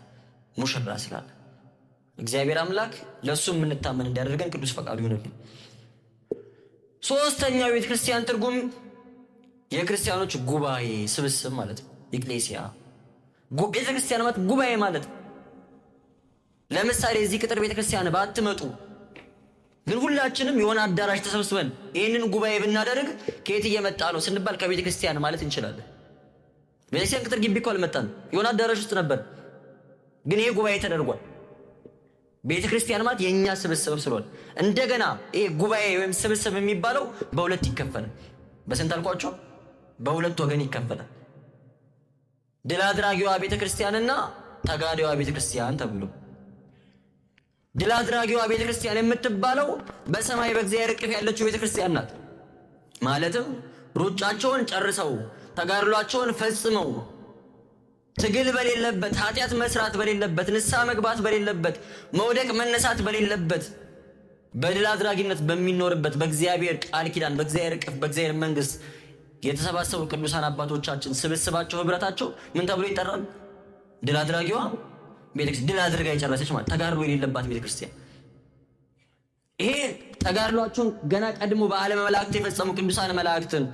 ሙሽራ ስላለ እግዚአብሔር አምላክ ለሱ የምንታመን እንዲያደርገን ቅዱስ ፈቃዱ ይሁንልን። ሶስተኛው የቤተ ክርስቲያን ትርጉም የክርስቲያኖች ጉባኤ ስብስብ ማለት ነው። ኤክሌሲያ ቤተ ክርስቲያን ማለት ጉባኤ ማለት ነው። ለምሳሌ እዚህ ቅጥር ቤተ ክርስቲያን ባትመጡ ግን ሁላችንም የሆነ አዳራሽ ተሰብስበን ይህንን ጉባኤ ብናደርግ ከየት እየመጣ ነው ስንባል ከቤተ ክርስቲያን ማለት እንችላለን። ቤተ ክርስቲያን ቅጥር ግቢ እኮ አልመጣንም፣ የሆነ አዳራሽ ውስጥ ነበር። ግን ይሄ ጉባኤ ተደርጓል። ቤተ ክርስቲያን ማለት የእኛ ስብስብ ስለሆነ እንደገና ይሄ ጉባኤ ወይም ስብስብ የሚባለው በሁለት ይከፈላል። በስንት አልኳቸው? በሁለት ወገን ይከፈላል። ድል አድራጊዋ ቤተ ክርስቲያንና ተጋዳይዋ ቤተ ክርስቲያን ተብሎ ድል አድራጊዋ ቤተ ክርስቲያን የምትባለው በሰማይ በእግዚአብሔር እቅፍ ያለችው ቤተ ክርስቲያን ናት። ማለትም ሩጫቸውን ጨርሰው ተጋድሏቸውን ፈጽመው ትግል በሌለበት ኃጢአት መስራት በሌለበት ንስሐ መግባት በሌለበት መውደቅ መነሳት በሌለበት በድል አድራጊነት በሚኖርበት በእግዚአብሔር ቃል ኪዳን በእግዚአብሔር እቅፍ በእግዚአብሔር መንግስት የተሰባሰቡ ቅዱሳን አባቶቻችን ስብስባቸው ህብረታቸው ምን ተብሎ ይጠራል? ድል አድራጊዋ ቤተክርስቲያን። ድል አድርጋ የጨረሰች ማለት ተጋድሎ የሌለባት ቤተክርስቲያን። ይሄ ተጋድሏቸውን ገና ቀድሞ በዓለመ መላእክት የፈጸሙ ቅዱሳን መላእክትን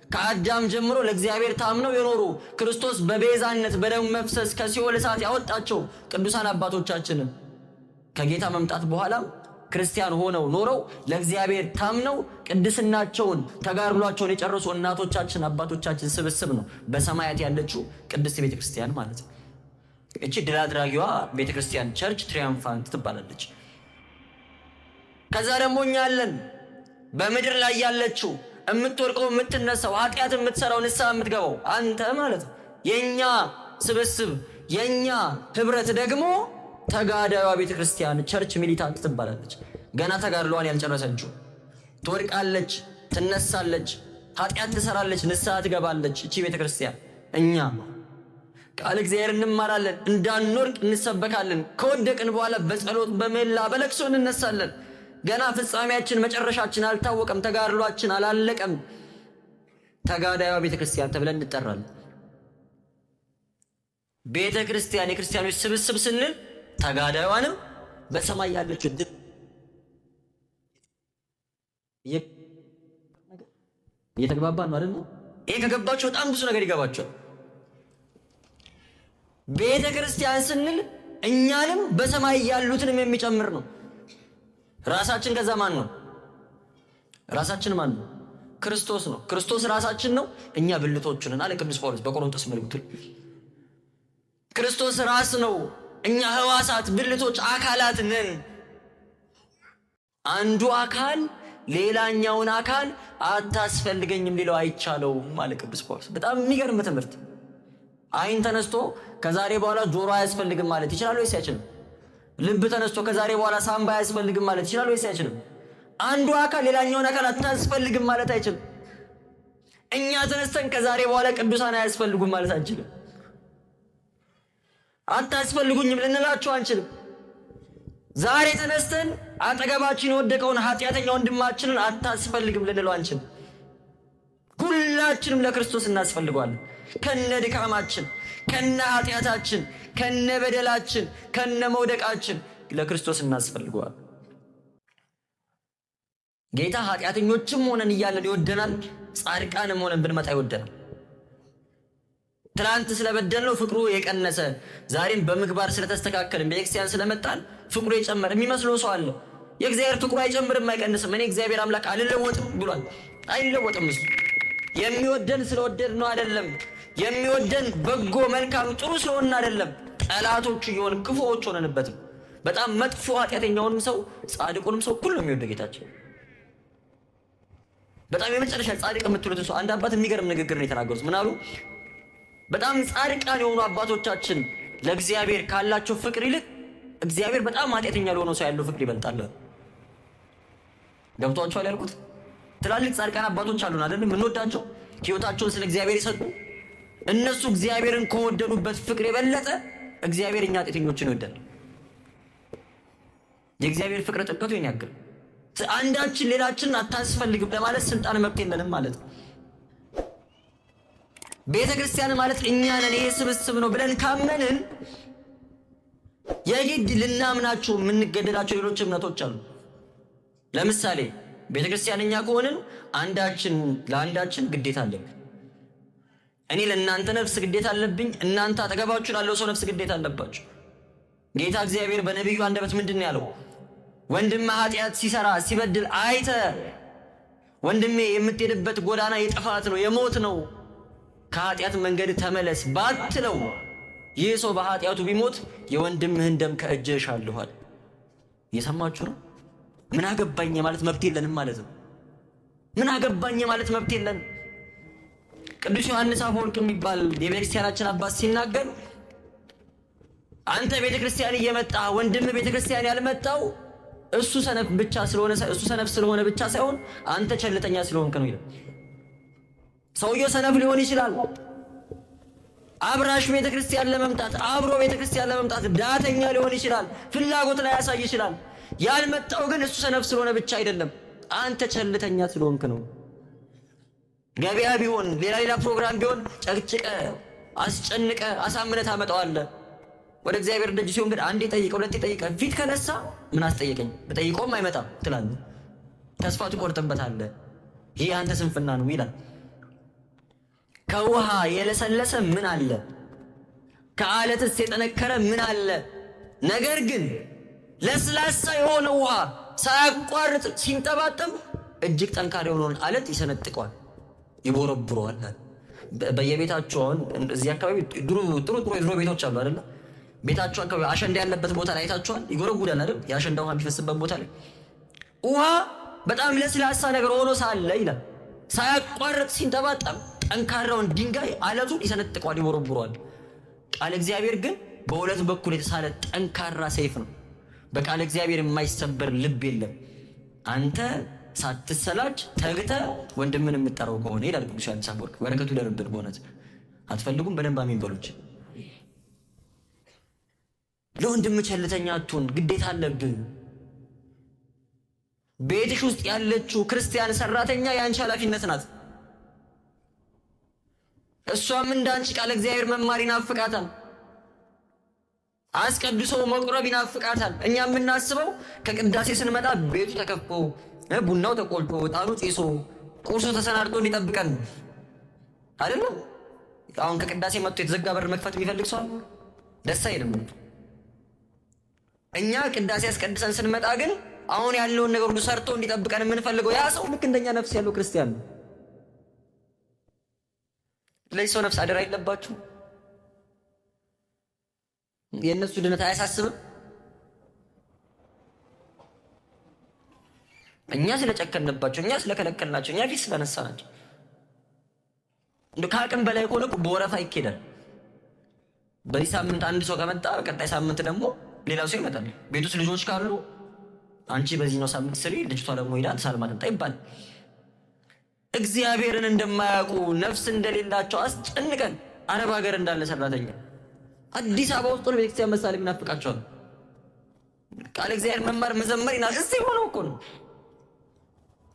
ከአዳም ጀምሮ ለእግዚአብሔር ታምነው የኖሩ ክርስቶስ በቤዛነት በደሙ መፍሰስ ከሲኦል እሳት ያወጣቸው ቅዱሳን አባቶቻችንን ከጌታ መምጣት በኋላም ክርስቲያን ሆነው ኖረው ለእግዚአብሔር ታምነው ቅድስናቸውን ተጋድሏቸውን የጨረሱ እናቶቻችን አባቶቻችን ስብስብ ነው በሰማያት ያለችው ቅድስት ቤተክርስቲያን ማለት ነው። እቺ ድል አድራጊዋ ቤተክርስቲያን ቸርች ትሪያምፋንት ትባላለች። ከዛ ደግሞ እኛ ያለን በምድር ላይ ያለችው የምትወርቀው የምትነሳው ኃጢአት የምትሰራው ንስሐ የምትገባው አንተ ማለት ነው። የኛ ስብስብ የኛ ህብረት ደግሞ ተጋዳይዋ ቤተክርስቲያን ቸርች ሚሊታንት ትባላለች። ገና ተጋድሏን ያልጨረሰችው ትወድቃለች፣ ትነሳለች፣ ኃጢአት ትሰራለች፣ ንስሐ ትገባለች። እቺ ቤተክርስቲያን እኛ ቃል እግዚአብሔር እንማራለን፣ እንዳንወርቅ እንሰበካለን። ከወደቅን በኋላ በጸሎት በመላ በለቅሶ እንነሳለን። ገና ፍጻሜያችን መጨረሻችን አልታወቀም፣ ተጋድሏችን አላለቀም። ተጋዳይዋ ቤተክርስቲያን ተብለን እንጠራለን። ቤተክርስቲያን የክርስቲያኖች ስብስብ ስንል ተጋዳይዋንም በሰማይ ያለችው ድል እየተግባባን ነው አይደል? ይሄ ከገባችሁ በጣም ብዙ ነገር ይገባችኋል። ቤተክርስቲያን ስንል እኛንም በሰማይ ያሉትንም የሚጨምር ነው። ራሳችን ከዛ ማን ነው? ራሳችን ማን ነው? ክርስቶስ ነው። ክርስቶስ ራሳችን ነው፣ እኛ ብልቶቹ ነን አለ ቅዱስ ጳውሎስ በቆሮንቶስ መልእክቱ። ክርስቶስ ራስ ነው፣ እኛ ህዋሳት ብልቶች አካላት ነን። አንዱ አካል ሌላኛውን አካል አታስፈልገኝም ሊለው አይቻለውም አለ ቅዱስ ጳውሎስ። በጣም የሚገርም ትምህርት። አይን ተነስቶ ከዛሬ በኋላ ጆሮ አያስፈልግም ማለት ይችላል ወይስ አይችልም? ልብ ተነስቶ ከዛሬ በኋላ ሳምባ አያስፈልግም ማለት ይችላል ወይስ አይችልም? አንዱ አካል ሌላኛውን አካል አታስፈልግም ማለት አይችልም። እኛ ተነስተን ከዛሬ በኋላ ቅዱሳን አያስፈልጉም ማለት አንችልም። አታስፈልጉኝም ልንላቸው አንችልም። ዛሬ ተነስተን አጠገባችን የወደቀውን ኃጢአተኛ ወንድማችንን አታስፈልግም ልንለው አንችልም። ሁላችንም ለክርስቶስ እናስፈልገዋለን። ከነ ድካማችን፣ ከነ ኃጢአታችን፣ ከነ በደላችን፣ ከነ መውደቃችን ለክርስቶስ እናስፈልገዋለን። ጌታ ኃጢአተኞችም ሆነን እያለን ይወደናል። ጻድቃንም ሆነን ብንመጣ ይወደናል። ትላንት ስለበደልነው ፍቅሩ የቀነሰ ዛሬም በምግባር ስለተስተካከልን ቤተክርስቲያን ስለመጣን ፍቅሩ የጨመረ የሚመስለው ሰው አለ። የእግዚአብሔር ፍቅሩ አይጨምርም አይቀንስም። እኔ እግዚአብሔር አምላክ አልለወጥም ብሏል። አይለወጥም። እሱ የሚወደን ስለወደድ ነው አይደለም። የሚወደን በጎ መልካም ጥሩ ስለሆነ አይደለም። ጠላቶቹ የሆን ክፉዎች ሆነንበትም በጣም መጥፎ ኃጢአተኛውንም ሰው ጻድቁንም ሰው ሁሉ የሚወደው ጌታችን በጣም የመጨረሻ ጻድቅ የምትሉት ሰው አንድ አባት የሚገርም ንግግር ነው የተናገሩት። ምን አሉ? በጣም ጻድቃን የሆኑ አባቶቻችን ለእግዚአብሔር ካላቸው ፍቅር ይልቅ እግዚአብሔር በጣም ኃጢአተኛ ለሆነው ሰው ያለው ፍቅር ይበልጣል። ገብቷቸዋል ያልኩት? ትላልቅ ጻድቃን አባቶች አሉን አይደል? የምንወዳቸው ህይወታቸውን ስለ እግዚአብሔር ይሰጡ። እነሱ እግዚአብሔርን ከወደዱበት ፍቅር የበለጠ እግዚአብሔር እኛ ኃጢአተኞችን ይወዳል። የእግዚአብሔር ፍቅር ጥልቀቱ ይሄን ያክል አንዳችን ሌላችንን አታስፈልግም ለማለት ስልጣን መብት የለንም ማለት ነው። ቤተ ክርስቲያን ማለት እኛ ነን፣ ይሄ ስብስብ ነው ብለን ካመንን የግድ ልናምናቸው የምንገደዳቸው ሌሎች እምነቶች አሉ። ለምሳሌ ቤተ ክርስቲያን እኛ ከሆንን አንዳችን ለአንዳችን ግዴታ አለብን። እኔ ለእናንተ ነፍስ ግዴታ አለብኝ፣ እናንተ አጠገባችሁ ላለው ሰው ነፍስ ግዴታ አለባችሁ። ጌታ እግዚአብሔር በነቢዩ አንደበት ምንድን ነው ያለው? ወንድምህ ኃጢአት ሲሰራ ሲበድል አይተ ወንድሜ የምትሄድበት ጎዳና የጥፋት ነው የሞት ነው፣ ከኃጢአት መንገድ ተመለስ ባትለው ይህ ሰው በኃጢአቱ ቢሞት የወንድምህን ደም ከእጅህ እሻለኋል። እየሰማችሁ ነው? ምን አገባኝ ማለት መብት የለንም ማለት ነው። ምን አገባኝ ማለት መብት የለንም። ቅዱስ ዮሐንስ አፈወርቅ የሚባል የቤተክርስቲያናችን አባት ሲናገር አንተ ቤተክርስቲያን እየመጣ ወንድም ቤተክርስቲያን ያልመጣው እሱ ሰነፍ ብቻ ስለሆነ እሱ ሰነፍ ስለሆነ ብቻ ሳይሆን አንተ ቸልተኛ ስለሆንክ ነው ይላል። ሰውየው ሰነፍ ሊሆን ይችላል። አብራሽ ቤተክርስቲያን ለመምጣት አብሮ ቤተክርስቲያን ለመምጣት ዳተኛ ሊሆን ይችላል። ፍላጎት ላይ ያሳይ ይችላል። ያልመጣው ግን እሱ ሰነፍ ስለሆነ ብቻ አይደለም፣ አንተ ቸልተኛ ስለሆንክ ነው። ገበያ ቢሆን ሌላ ፕሮግራም ቢሆን ጨቅጭቀ አስጨንቀ አሳምነ ታመጣዋለህ። ወደ እግዚአብሔር ደጅ ሲሆን ግን አንዴ ጠይቀ ሁለቴ ጠይቀ ፊት ከነሳ ምን አስጠየቀኝ በጠይቀውም አይመጣም ትላለህ። ተስፋ ትቆርጥበታለህ። ይህ አንተ ስንፍና ነው ይላል። ከውሃ የለሰለሰ ምን አለ? ከአለትስ የጠነከረ ምን አለ? ነገር ግን ለስላሳ የሆነ ውሃ ሳያቋርጥ ሲንጠባጠብ እጅግ ጠንካራ የሆነውን አለት ይሰነጥቀዋል፣ ይቦረብረዋል። በየቤታቸው እዚህ አካባቢ ጥሩ የድሮ ቤቶች አሉ አይደል? ቤታቸው አካባቢ አሸንዳ ያለበት ቦታ ላይ አይታችኋል? ይጎረጉዳል አይደል? የአሸንዳ ውሃ የሚፈስበት ቦታ ላይ ውሃ በጣም ለስላሳ ነገር ሆኖ ሳለ ይላል ሳያቋርጥ ሲንጠባጠብ ጠንካራውን ድንጋይ አለቱን ይሰነጥቀዋል፣ ይቦረብረዋል። ቃል እግዚአብሔር ግን በሁለት በኩል የተሳለ ጠንካራ ሰይፍ ነው። በቃል እግዚአብሔር የማይሰበር ልብ የለም። አንተ ሳትሰላች ተግተ ወንድምን የምጠራው ከሆነ ይላል ቅዱስ ዮሐንስ አፈወርቅ። በረከቱ ይደርብን። በእውነት አትፈልጉም? በደንብ አሜን በሉች። ለወንድም ቸልተኛ አትሁን፣ ግዴታ አለብህ። ቤትሽ ውስጥ ያለችው ክርስቲያን ሰራተኛ የአንቺ ኃላፊነት ናት። እሷም እንዳንቺ ቃል እግዚአብሔር መማር ይናፍቃታል፣ አስቀድሶ መቁረብ ይናፍቃታል። እኛ የምናስበው ከቅዳሴ ስንመጣ ቤቱ ተከፍቶ ቡናው ተቆልቶ ዕጣኑ ጤሶ ቁርሱ ተሰናድቶ እንዲጠብቀን አይደለም። አሁን ከቅዳሴ መጥቶ የተዘጋ በር መክፈት የሚፈልግ ሰው ደስ አይልም። እኛ ቅዳሴ አስቀድሰን ስንመጣ ግን አሁን ያለውን ነገር ሁሉ ሰርቶ እንዲጠብቀን የምንፈልገው ያ ሰው ልክ እንደኛ ነፍስ ያለው ክርስቲያን ነው። ለዚህ ሰው ነፍስ አደራ የለባችሁ? የእነሱ ድነት አያሳስብም? እኛ ስለጨከንባቸው፣ እኛ ስለከለከልናቸው፣ እኛ ፊት ስለነሳናቸው እንደው ከአቅም በላይ ከሆነ በወረፋ ይኬዳል። በዚህ ሳምንት አንድ ሰው ከመጣ በቀጣይ ሳምንት ደግሞ ሌላው ሰው ይመጣል። ቤት ውስጥ ልጆች ካሉ አንቺ በዚህ ነው ሳምንት ስሪ፣ ልጅቷ ደግሞ ሄዳ ሳልማ ትምጣ ይባል። እግዚአብሔርን እንደማያውቁ ነፍስ እንደሌላቸው አስጨንቀን አረብ ሀገር እንዳለ ሰራተኛ አዲስ አበባ ውስጥ ነው ቤተክርስቲያን መሳለም ይናፍቃቸዋል። ቃል እግዚአብሔር መማር መዘመር እዚህ ሆነው እኮ ነው።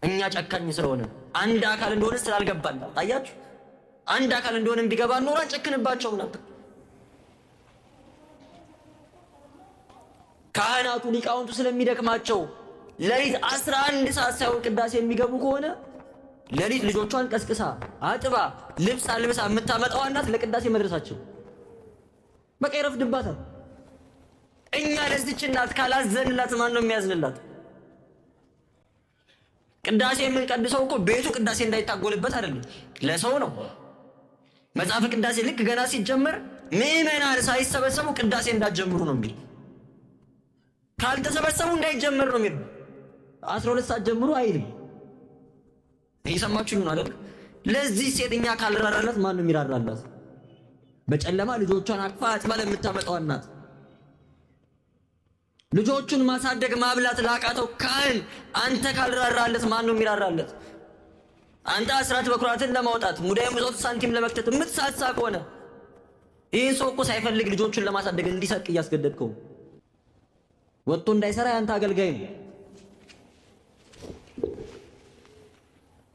እኛ ጨካኝ ስለሆነ አንድ አካል እንደሆነ ስላልገባን አያችሁ። አንድ አካል እንደሆነ ቢገባ ኖር አንጨክንባቸውም ነበር። ካህናቱ ሊቃውንቱ ስለሚደክማቸው ለሊት 11 ሰዓት ሳይሆን ቅዳሴ የሚገቡ ከሆነ ለሊት ልጆቿን ቀስቅሳ አጥባ ልብስ አልብሳ የምታመጣው እናት ለቅዳሴ መድረሳቸው በቃ ይረፍድባታል። እኛ ለዚች እናት ካላዘንላት ማን ነው የሚያዝንላት? ቅዳሴ የምንቀድሰው እኮ ቤቱ ቅዳሴ እንዳይታጎልበት አይደለም፣ ለሰው ነው። መጽሐፍ ቅዳሴ ልክ ገና ሲጀመር ምዕመናን ሳይሰበሰቡ ቅዳሴ እንዳትጀምሩ ነው የሚል። ካልተሰበሰቡ እንዳይጀመር ነው የሚል። 12 ሰዓት ጀምሩ አይልም። እየሰማችሁ ነው አይደል? ለዚህ ሴትኛ ካልራራላት ማን ነው የሚራራላት? በጨለማ ልጆቿን አቅፋ አጥባ ለምታመጣው እናት ልጆቹን ማሳደግ ማብላት ላቃተው ካህን አንተ ካልራራለት ማን ነው የሚራራለት? አንተ አስራት በኩራትን ለማውጣት ሙዳየ ምጽዋት ሳንቲም ለመክተት የምትሳሳ ከሆነ ይህን ሰው እኮ ሳይፈልግ ልጆቹን ለማሳደግ እንዲሰቅ እያስገደድከው ወጥቶ እንዳይሰራ ያንተ አገልጋይ ነው።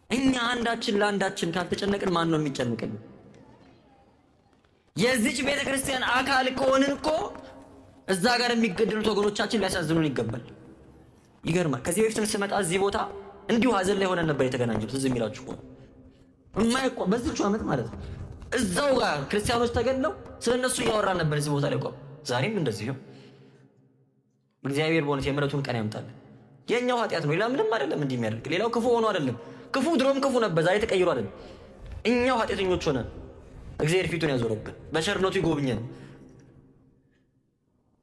እኛ አንዳችን ለአንዳችን ካልተጨነቅን ማን ነው የሚጨንቅን? የዚች ቤተ ክርስቲያን አካል ከሆንን እኮ እዛ ጋር የሚገደሉት ወገኖቻችን ሊያሳዝኑን ይገባል። ይገርማል። ከዚህ በፊት ስመጣ እዚህ ቦታ እንዲሁ ሀዘን ላይ ሆነን ነበር የተገናኘሁት። እዚህ የሚላችሁ እኮ የማይቆ በዚህች ዓመት ማለት ነው እዛው ጋር ክርስቲያኖች ተገድለው ስለነሱ እያወራን ነበር እዚህ ቦታ ላይ ቆም። ዛሬም እንደዚህ ነው። እግዚአብሔር በእውነት የምሕረቱን ቀን ያምጣልን። የኛው ኃጢአት ነው፣ ሌላ ምንም አይደለም። እንዲህ የሚያደርግ ሌላው ክፉ ሆኖ አይደለም። ክፉ ድሮም ክፉ ነበር፣ ዛሬ ተቀይሮ አይደለም። እኛው ኃጢአተኞች ሆነን እግዚአብሔር ፊቱን ያዞረብን በቸርነቱ ይጎብኘን።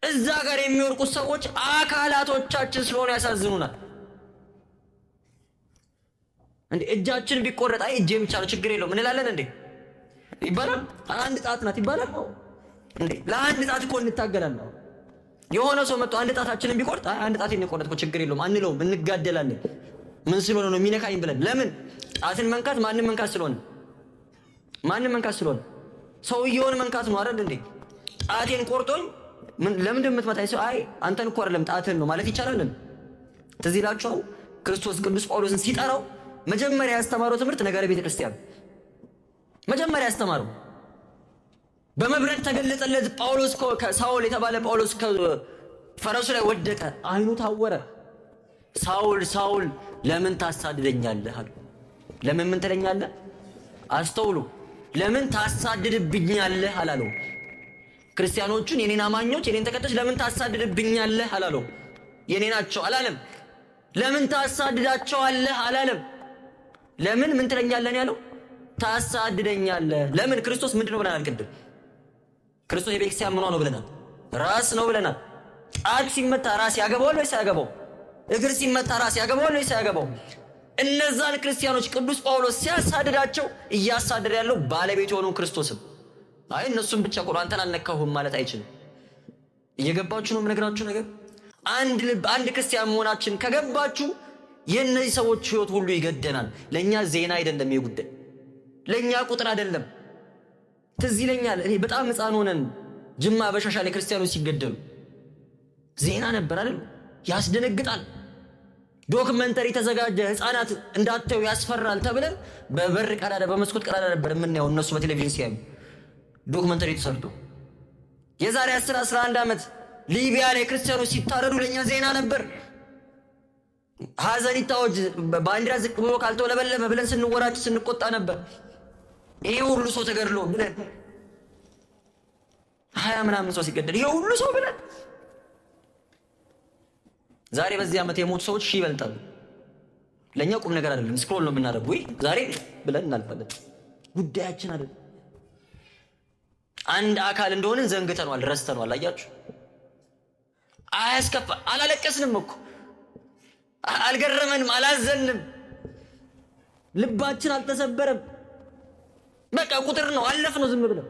እዛ ጋር የሚወርቁት ሰዎች አካላቶቻችን ስለሆነ ያሳዝኑናል። እንዴ እጃችን ቢቆረጥ አይ እጄ ብቻ ነው ችግር የለውም እንላለን እንዴ? ይባላል። አንድ ጣት ናት ይባላል እንዴ? ለአንድ ጣት እኮ እንታገላለን። የሆነ ሰው መጥቶ አንድ ጣታችንን ቢቆርጥ አንድ ጣቴን የቆረጥኩ ችግር የለውም አንለውም፣ እንጋደላለን። ምን ስለሆነ ነው የሚነካኝ ብለን? ለምን ጣትን መንካት ማንም መንካት ስለሆነ ሰውየውን መንካት ነው አይደል እንዴ? ጣቴን ቆርጦኝ ለምን እንደምትመታኝ ሰው አይ አንተን እኮ አይደለም ጣትህን ነው ማለት ይቻላል? ትዝ ይላችኋል ክርስቶስ ቅዱስ ጳውሎስን ሲጠራው መጀመሪያ ያስተማረው ትምህርት ነገረ ቤተ ክርስቲያን መጀመሪያ ያስተማረው በመብረቅ ተገለጸለት። ጳውሎስ ሳውል የተባለ ጳውሎስ ከፈረሱ ላይ ወደቀ፣ አይኑ ታወረ። ሳውል ሳውል ለምን ታሳድደኛለህ አለ። ለምን ምን ትለኛለህ? አስተውሉ። ለምን ታሳድድብኛለህ አላለው። ክርስቲያኖቹን የኔን አማኞች የኔን ተከታዮች ለምን ታሳድድብኛለህ አላለው። የኔ ናቸው አላለም። ለምን ታሳድዳቸዋለህ አላለም። ለምን ምን ትለኛለህ ያለው? ታሳድደኛለህ። ለምን? ክርስቶስ ምንድነው ብለናል ቅድም? ክርስቶስ የቤተክርስቲያን ምኗ ነው ብለናል? ራስ ነው ብለናል። ጣት ሲመታ ራስ ያገባዋል ወይስ አያገባው? እግር ሲመታ ራስ ያገባዋል ወይስ አያገባው? እነዛን ክርስቲያኖች ቅዱስ ጳውሎስ ሲያሳድዳቸው እያሳደደ ያለው ባለቤት የሆነው ክርስቶስም አይ እነሱም ብቻ ቆሮ አንተን አልነካሁም ማለት አይችልም። እየገባችሁ ነው የምነግራችሁ ነገር? አንድ ልብ አንድ ክርስቲያን መሆናችን ከገባችሁ የእነዚህ ሰዎች ህይወት ሁሉ ይገደናል። ለእኛ ዜና አይደለም ይሄ ጉዳይ፣ ለእኛ ቁጥር አይደለም። ትዝ ይለኛል እኔ በጣም ሕፃን ሆነን ጅማ በሻሻ ላይ ክርስቲያኖች ሲገደሉ ዜና ነበር አይደል? ያስደነግጣል። ዶክመንተሪ ተዘጋጀ፣ ህፃናት እንዳታዩ ያስፈራል ተብለን በበር ቀዳዳ በመስኮት ቀዳዳ ነበር የምናየው እነሱ በቴሌቪዥን ሲያዩ ዶክመንተሪ ተሰርቶ። የዛሬ 10-11 ዓመት ሊቢያ ላይ ክርስቲያኖች ሲታረዱ ለኛ ዜና ነበር። ሀዘን ይታወጅ ባንዲራ ዝቅ ብሎ ካልተወለበለበ ብለን ስንወራጭ ስንቆጣ ነበር። ይሄ ሁሉ ሰው ተገድሎ ብለን 20 ምናምን ሰው ሲገደል ይሄ ሁሉ ሰው ብለን ዛሬ በዚህ ዓመት የሞቱ ሰዎች ሺህ ይበልጣሉ። ለኛ ቁም ነገር አይደለም፣ ስክሮል ነው የምናደርገው። ወይ ዛሬ ብለን እናልፋለን። ጉዳያችን አይደለም። አንድ አካል እንደሆነን ዘንግተናል፣ ረስተናል። አያችሁ፣ አያስከፋ አላለቀስንም እኮ አልገረመንም፣ አላዘንም፣ ልባችን አልተሰበረም። በቃ ቁጥር ነው አለፍነው ዝም ብለን።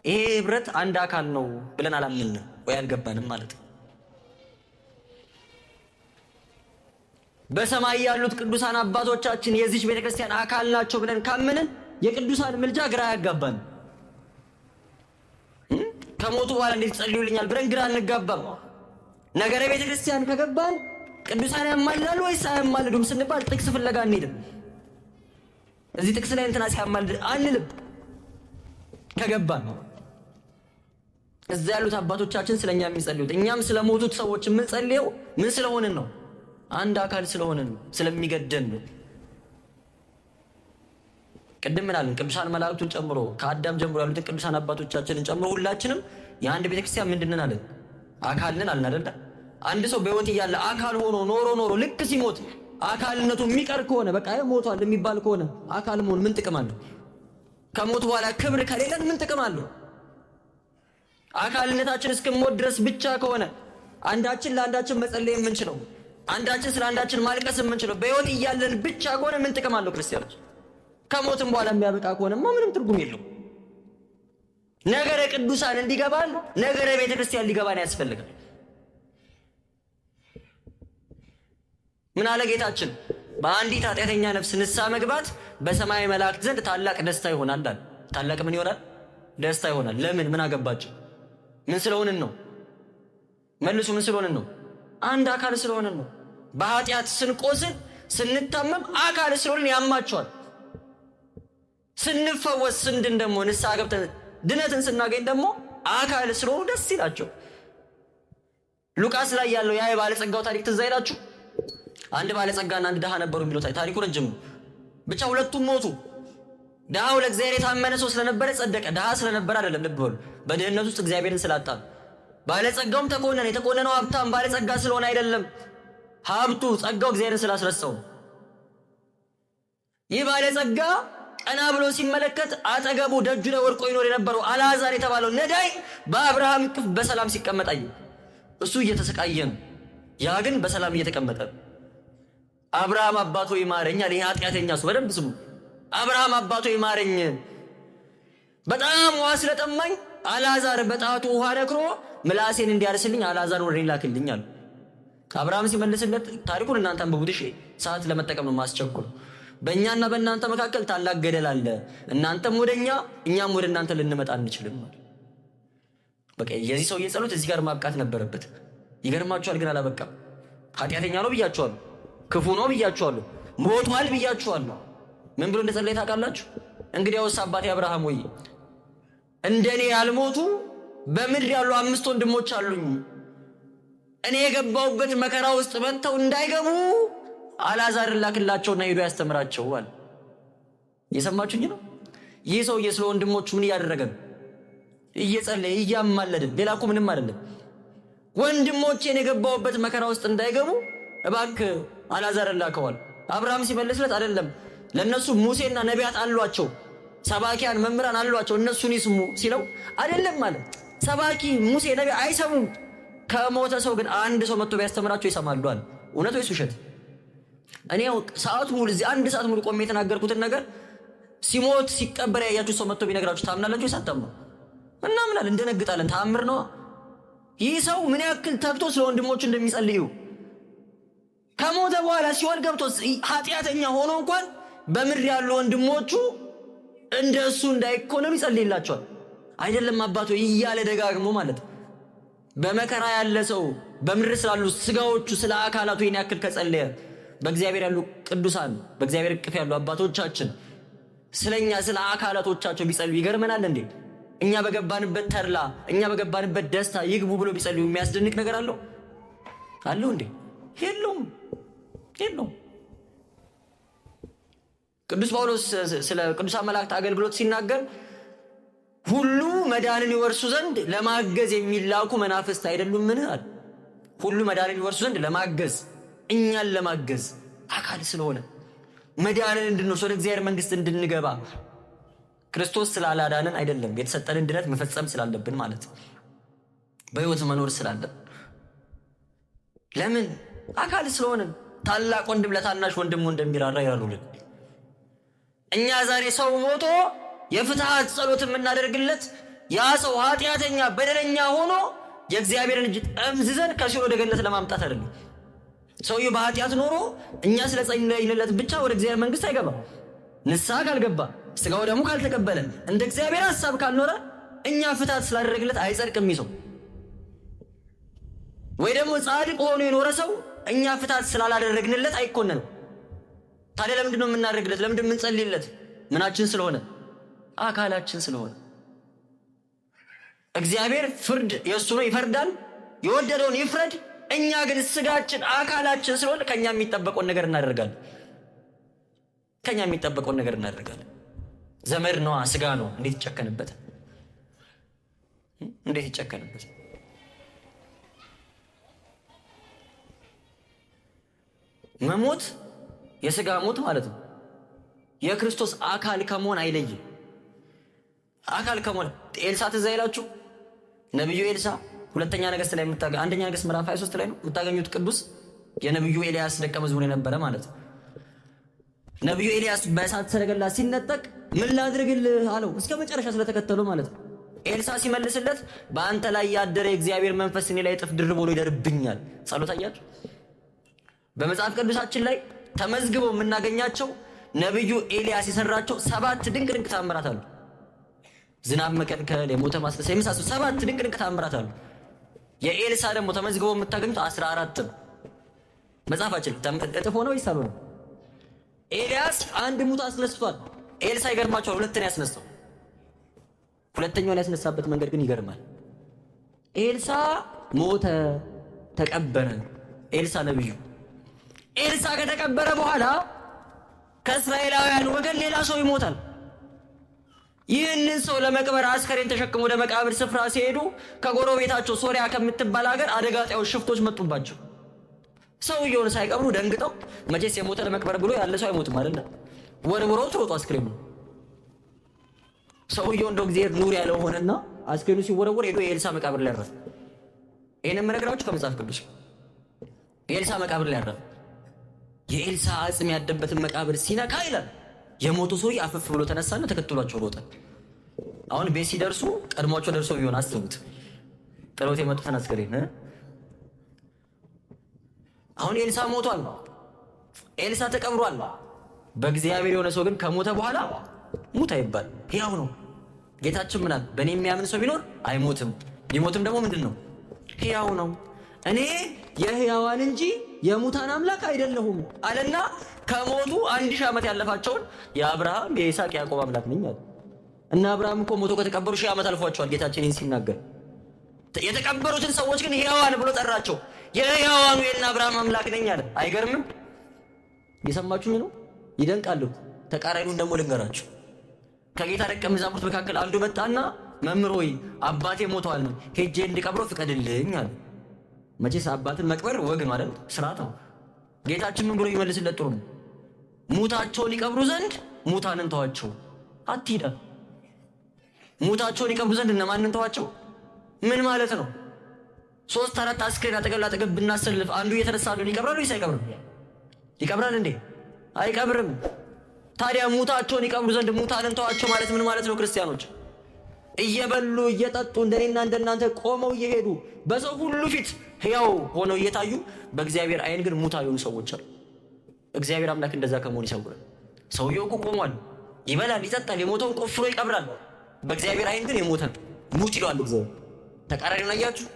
ይሄ ህብረት አንድ አካል ነው ብለን አላምንም ወይ አልገባንም ማለት ነው። በሰማይ ያሉት ቅዱሳን አባቶቻችን የዚች ቤተክርስቲያን አካል ናቸው ብለን ካመንን የቅዱሳን ምልጃ ግራ ያጋባን። ከሞቱ በኋላ እንዴት ጸልዩልኛል ብለን ግራ እንጋባም። ነገረ ቤተክርስቲያን ከገባን ቅዱሳን ያማልዳሉ ወይስ አያማልዱም ስንባል ጥቅስ ፍለጋ እንሄድም። እዚህ ጥቅስ ላይ እንትና ሲያማልድ አንልም። ከገባን እዛ ያሉት አባቶቻችን ስለኛ የሚጸልዩት እኛም ስለሞቱት ሰዎች የምንጸልየው ምን ስለሆንን ነው? አንድ አካል ስለሆነን ስለሚገደን ነው። ቅድም ምናልን ቅዱሳን መላእክቱን ጨምሮ ከአዳም ጀምሮ ያሉትን ቅዱሳን አባቶቻችንን ጨምሮ ሁላችንም የአንድ ቤተክርስቲያን ምንድነን አለን? አካል ነን አለን አይደል? አንድ ሰው በህይወት እያለ አካል ሆኖ ኖሮ ልክ ሲሞት አካልነቱ የሚቀር ከሆነ በቃ ሞቷል የሚባል ከሆነ አካል መሆን ምን ጥቅም አለው? ከሞት በኋላ ክብር ከሌለን ምን ጥቅም አለው? አካልነታችን እስከሞት ድረስ ብቻ ከሆነ አንዳችን ለአንዳችን መጸለይ የምንችለው አንዳችን ስለ አንዳችን ማልቀስ የምንችለው በህይወት እያለን ብቻ ከሆነ ምን ጥቅም አለው? ክርስቲያኖች ከሞትም በኋላ የሚያበቃ ከሆነማ ምንም ትርጉም የለው። ነገረ ቅዱሳን እንዲገባን ነገረ ቤተክርስቲያን ሊገባን ያስፈልጋል። ምን አለ ጌታችን? በአንዲት ኃጢአተኛ ነፍስ ንስሐ መግባት በሰማይ መላእክት ዘንድ ታላቅ ደስታ ይሆናል አለ። ታላቅ ምን ይሆናል? ደስታ ይሆናል። ለምን? ምን አገባቸው? ምን ስለሆንን ነው? መልሱ። ምን ስለሆንን ነው? አንድ አካል ስለሆንን ነው። በኃጢአት ስንቆስል ስንታመም አካል ስለሆንን ያማቸዋል። ስንፈወስ ስንድን ደግሞ ንስሐ ገብተን ድነትን ስናገኝ ደግሞ አካል ስለሆኑ ደስ ይላቸው። ሉቃስ ላይ ያለው ያ የባለጸጋው ታሪክ ትዝ አይላችሁ? አንድ ባለጸጋና አንድ ድሃ ነበሩ የሚለው ታሪኩ ረጅም ነው። ብቻ ሁለቱም ሞቱ። ድሃው ለእግዚአብሔር የታመነ ሰው ስለነበረ ጸደቀ። ድሃ ስለነበረ አይደለም፣ ልብ በሉ፣ በድህነት ውስጥ እግዚአብሔርን ስላጣ። ባለጸጋውም ተኮነነ። የተኮነነው ሀብታም ባለጸጋ ስለሆነ አይደለም፣ ሀብቱ ጸጋው እግዚአብሔርን ስላስረሳው። ይህ ባለጸጋ ቀና ብሎ ሲመለከት አጠገቡ ደጁ ላይ ወድቆ ይኖር የነበረው አልዓዛር የተባለው ነዳይ በአብርሃም እቅፍ በሰላም ሲቀመጥ አየ። እሱ እየተሰቃየ ነው፣ ያ ግን በሰላም እየተቀመጠ። አብርሃም አባቶ ይማረኝ አለ። ይሄ ኃጢአተኛ ሰው በደንብ ስሙ። አብርሃም አባቶ ይማረኝ፣ በጣም ውሃ ስለጠማኝ አልዓዛር በጣቱ ውሃ ነክሮ ምላሴን እንዲያርስልኝ አልዓዛር ወደ እኔ ላክልኝ አለ። አብርሃም ሲመልስለት ታሪኩን እናንተ አንብቡት እሺ፣ ሰዓት ለመጠቀም ነው ማስቸኩል። በእኛና በእናንተ መካከል ታላቅ ገደል አለ፣ እናንተም ወደኛ እኛም ወደ እናንተ ልንመጣ አንችልም አለ። በቃ የዚህ ሰውዬ ጸሎት እዚህ ጋር ማብቃት ነበረበት። ይገርማችኋል፣ ግን አላበቃም። ኃጢአተኛ ነው ብያችኋለሁ፣ ክፉ ነው ብያችኋለሁ፣ ሞቷል ብያችኋለሁ። ምን ብሎ እንደጸለየ ታውቃላችሁ? እንግዲያውስ አባቴ አብርሃም ወይ እንደኔ ያልሞቱ በምድር ያሉ 5 ወንድሞች አሉኝ፣ እኔ የገባሁበት መከራ ውስጥ መጥተው እንዳይገቡ አልዓዛር ላክላቸውና ሄዶ ያስተምራቸው አለ። እየሰማችሁኝ ነው? ይህ ሰውዬ ስለ ወንድሞቹ ምን እያደረገ ነው? እየጸለየ እያማለደ። ሌላ እኮ ምንም አይደለም። ወንድሞቼን የገባሁበት መከራ ውስጥ እንዳይገቡ እባክህ አልዓዛር ላከዋል። አብርሃም ሲመልስለት አይደለም፣ ለነሱ ሙሴና ነቢያት አሏቸው፣ ሰባኪያን መምህራን አሏቸው፣ እነሱን ይስሙ ሲለው አይደለም ማለት ሰባኪ ሙሴ ነቢያ አይሰሙም። ከሞተ ሰው ግን አንድ ሰው መጥቶ ቢያስተምራቸው ይሰማሉ አለ። እውነት ወይስ ውሸት? እኔ ሰዓት ሙሉ እዚህ 1 ሰዓት ሙሉ ቆሜ የተናገርኩትን ነገር ሲሞት ሲቀበር ያያችሁ ሰው መጥቶ ቢነግራችሁ ታምናላችሁ ወይስ አታምኑ? እናምናለን፣ እንደነግጣለን። ተአምር ነው። ይህ ሰው ምን ያክል ተግቶ ስለ ወንድሞቹ እንደሚጸልዩ ከሞተ በኋላ ሲኦል ገብቶ ኃጢአተኛ ሆኖ እንኳን በምድር ያሉ ወንድሞቹ እንደሱ እንዳይኮነኑ ይጸልይላቸዋል። አይደለም አባቶ እያለ ደጋግሞ ማለት በመከራ ያለ ሰው በምድር ስላሉ ስጋዎቹ ስለ አካላቱ ይህን ያክል ከጸለየ በእግዚአብሔር ያሉ ቅዱሳን በእግዚአብሔር እቅፍ ያሉ አባቶቻችን ስለኛ ስለ አካላቶቻቸው ቢጸልዩ ይገርመናል እንዴ? እኛ በገባንበት ተድላ እኛ በገባንበት ደስታ ይግቡ ብሎ ቢጸልዩ የሚያስደንቅ ነገር አለው እንዴ? የለውም። ቅዱስ ጳውሎስ ስለ ቅዱሳን መላእክት አገልግሎት ሲናገር ሁሉ መዳንን ይወርሱ ዘንድ ለማገዝ የሚላኩ መናፍስት አይደሉምን አለ። ሁሉ መዳንን ይወርሱ ዘንድ ለማገዝ፣ እኛን ለማገዝ አካል ስለሆነ መዳንን እንድንወርስ ወደ እግዚአብሔር መንግስት እንድንገባ ክርስቶስ ስላላዳንን አይደለም፣ የተሰጠንን ድነት መፈጸም ስላለብን ማለት በህይወት መኖር ስላለብን። ለምን? አካል ስለሆነን። ታላቅ ወንድም ለታናሽ ወንድሙ እንደሚራራ ይራሩልን። እኛ ዛሬ ሰው ሞቶ የፍትሐት ጸሎት የምናደርግለት ያ ሰው ኃጢአተኛ በደለኛ ሆኖ የእግዚአብሔርን እጅ ጠምዝዘን ከሲኦል ወደ ገነት ለማምጣት አይደለም። ሰውየው በኃጢአት ኖሮ እኛ ስለጸለይንለት ብቻ ወደ እግዚአብሔር መንግስት አይገባም። ንስሐ ካልገባ ስጋው ደግሞ ካልተቀበለ እንደ እግዚአብሔር ሐሳብ ካልኖረ እኛ ፍትሐት ስላደረግለት አይጸድቅም። ይሰው ወይ ደግሞ ጻድቅ ሆኖ የኖረ ሰው እኛ ፍትሐት ስላላደረግንለት አይኮነንም። ታዲያ ለምንድን ነው የምናደርግለት? ለምንድን ነው የምንጸልይለት? ምናችን ስለሆነ? አካላችን ስለሆነ። እግዚአብሔር ፍርድ የእሱ ነው፣ ይፈርዳል። የወደደውን ይፍረድ፣ እኛ ግን ስጋችን አካላችን ስለሆነ ከኛ የሚጠበቀውን ነገር እናደርጋለን። ዘመድ ነው፣ ስጋ ነው። እንዴት ይጨከንበት? መሞት የስጋ ሞት ማለት ነው። የክርስቶስ አካል ከመሆን አይለይም። አካል ከመሆን ኤልሳ ትዝ ይላችሁ? ነብዩ ኤልሳ ሁለተኛ ነገሥት ላይ አንደኛ ነገሥት ምዕራፍ 23 ላይ ነው የምታገኙት። ቅዱስ የነብዩ ኤልያስ ደቀ መዝሙር የነበረ ማለት ነው። ነብዩ ኤልያስ በእሳት ሰረገላ ሲነጠቅ ምን ላድርግልህ አለው፣ እስከ መጨረሻ ስለተከተለው ማለት ነው። ኤልሳ ሲመልስለት በአንተ ላይ ያደረ የእግዚአብሔር መንፈስ እኔ ላይ እጥፍ ድርብ ሆኖ ይደርብኛል። ጸሎት አያችሁ። በመጽሐፍ ቅዱሳችን ላይ ተመዝግበው የምናገኛቸው ነብዩ ኤልያስ የሰራቸው 7 ድንቅ ተአምራት አሉ። ዝናብ መከልከል፣ የሞተ ማስነሳት የመሳሰሉ 7 ድንቅ ተአምራት አሉ። የኤልሳ ደግሞ ተመዝግበው የምታገኙት 14 ነው። መጽሐፋችን እጥፍ ሆነው ይሳሉ ነው። ኤልያስ አንድ ሙት አስነስቷል። ኤልሳ ይገርማቸዋል፣ 2 ነው ያስነሳው። ሁለተኛውን ያስነሳበት መንገድ ግን ይገርማል። ኤልሳ ሞተ፣ ተቀበረ። ኤልሳ ነብዩ ኤልሳ ከተቀበረ በኋላ ከእስራኤላውያን ወገን ሌላ ሰው ይሞታል። ይህንን ሰው ለመቅበር አስከሬን ተሸክሞ ወደ መቃብር ስፍራ ሲሄዱ ከጎረቤታቸው ሶሪያ ከምትባል ሀገር አደጋ ጣዮች ሽፍቶች መጡባቸው። ሰውየውን ሳይቀብሩ ደንግጠው፣ መቼስ የሞተ ለመቅበር ብሎ ያለ ሰው አይሞትም አይደል? ወርውረው ተወጡ አስከሬኑ። ሰውየው እንደው እግዚአብሔር ኑር ያለው ሆነና አስከሬኑ ሲወረወር ሄዶ የኤልሳ መቃብር ላይ አረፈ። ይሄንን መነግራችሁ ከመጽሐፍ ቅዱስ የኤልሳ መቃብር ላይ አረፈ። የኤልሳ አጽም ያደበትን መቃብር ሲነካ ይላል የሞቱ ሰው አፈፍ ብሎ ተነሳና ተከትሏቸው ሮጠ። አሁን ቤት ሲደርሱ ቀድሟቸው ደርሶ ቢሆን አስቡት፣ ጥሎት የመጡትን አስከሬን። አሁን ኤልሳ ሞቷል፣ ኤልሳ ተቀብሯል። በእግዚአብሔር የሆነ ሰው ግን ከሞተ በኋላ ሙት አይባል፣ ሕያው ነው። ጌታችን ምናል በእኔ የሚያምን ሰው ቢኖር አይሞትም፣ ሊሞትም ደግሞ ምንድነው? ሕያው ነው። እኔ የሕያዋን እንጂ የሙታን አምላክ አይደለሁም አለና ከሞቱ 1000 ዓመት ያለፋቸውን የአብርሃም የይስሐቅ ያዕቆብ አምላክ ነኝ አለ። እና አብርሃም እኮ ሞቶ ከተቀበሩ 1000 ዓመት አልፏቸዋል። ጌታችን ይህን ሲናገር የተቀበሩትን ሰዎች ግን ሕያዋን ብሎ ጠራቸው። የሕያዋኑ የእነ አብርሃም አምላክ ነኝ አለ። አይገርምም? የሰማችሁኝ ነው? ይደንቃሉ። ተቃራኒውን ደግሞ ልንገራችሁ። ከጌታ ደቀ መዛሙርት መካከል አንዱ መጣና መምህር ሆይ አባቴ ሞቷል፣ ሄጄ እንድቀብረው ፍቀድልኝ አለ። መቼስ አባትን መቅበር ወግ ነው አይደል? ስርዓት ነው። ጌታችን ምን ብሎ ይመልስለት? ጥሩ ነው። ሙታቸውን ይቀብሩ ዘንድ ሙታንን ተዋቸው፣ አትሂዳ። ሙታቸውን ይቀብሩ ዘንድ እነማንን ተዋቸው? ምን ማለት ነው? 3-4 አስክሬን አጠገብ ላጠገብ ብናሰልፍ አንዱ እየተነሳ አንዱን ይቀብራል ወይስ አይቀብርም? ይቀብራል እንዴ? አይቀብርም። ታዲያ ሙታቸውን ይቀብሩ ዘንድ ሙታንን ተዋቸው ማለት ምን ማለት ነው? ክርስቲያኖች እየበሉ እየጠጡ እንደኔና እንደናንተ ቆመው እየሄዱ በሰው ሁሉ ፊት ሕያው ሆነው እየታዩ በእግዚአብሔር አይን ግን ሙታ የሆኑ ሰዎች አሉ። እግዚአብሔር አምላክ እንደዛ ከመሆን ይሰውራል። ሰውየው እኮ ቆሟል፣ ይበላል፣ ይጠጣል፣ የሞተውን ቆፍሮ ይቀብራል። በእግዚአብሔር አይን ግን የሞተ ሙት ይለዋል እግዚአብሔር። ተቃራኒውን አያችሁ?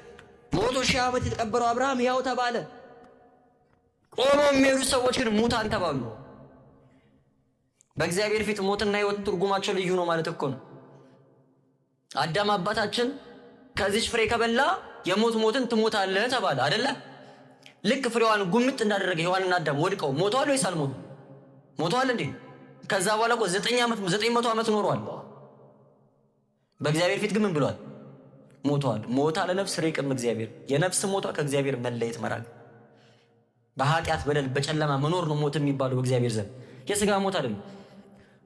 ሞቶ 1000 ዓመት የተቀበረው አብርሃም ሕያው ተባለ። ቆመው የሚሄዱ ሰዎች ግን ሙታን ተባሉ። በእግዚአብሔር ፊት ሞትና ሕይወት ትርጉማቸው ልዩ ነው ማለት እኮ ነው። አዳም አባታችን ከዚች ፍሬ ከበላ የሞት ሞትን ትሞታለህ ተባለ አይደለ? ልክ ፍሬዋን ጉምጥ እንዳደረገ ሔዋንና አዳም ወድቀው ሞተዋል ወይስ አልሞቱም? ሞተዋል እንዴ? ከዛ በኋላ እኮ 900 ዓመት ኖረዋል። በእግዚአብሔር ፊት ግን ምን ብሏል? ሞተዋል። ሞታ ለነፍስ ርቅም እግዚአብሔር። የነፍስ ሞቷ ከእግዚአብሔር መለየት መራቅ፣ በኃጢአት በደል በጨለማ መኖር ነው ሞት የሚባለው በእግዚአብሔር ዘንድ፣ የሥጋ ሞት አይደለም።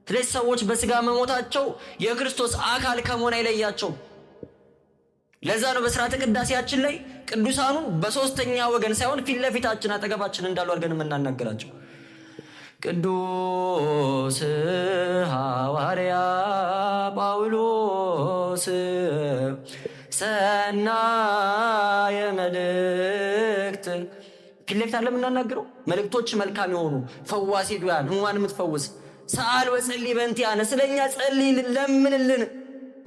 ስለዚህ ሰዎች በሥጋ መሞታቸው የክርስቶስ አካል ከመሆን አይለያቸውም። ለዛ ነው በሥርዓተ ቅዳሴያችን ላይ ቅዱሳኑ በሶስተኛ ወገን ሳይሆን ፊት ለፊታችን አጠገባችን እንዳሉ አድርገን የምናናገራቸው። ቅዱስ ሐዋርያ ጳውሎስ ሰናየ መልእክት ፊት ለፊት አለ የምናናገረው። መልእክቶች መልካም የሆኑ ፈዋሴ ዱያን ሕሙማን የምትፈውስ ሰአል ወጸልይ በእንቲአነ ስለኛ ጸልይልን ለምንልን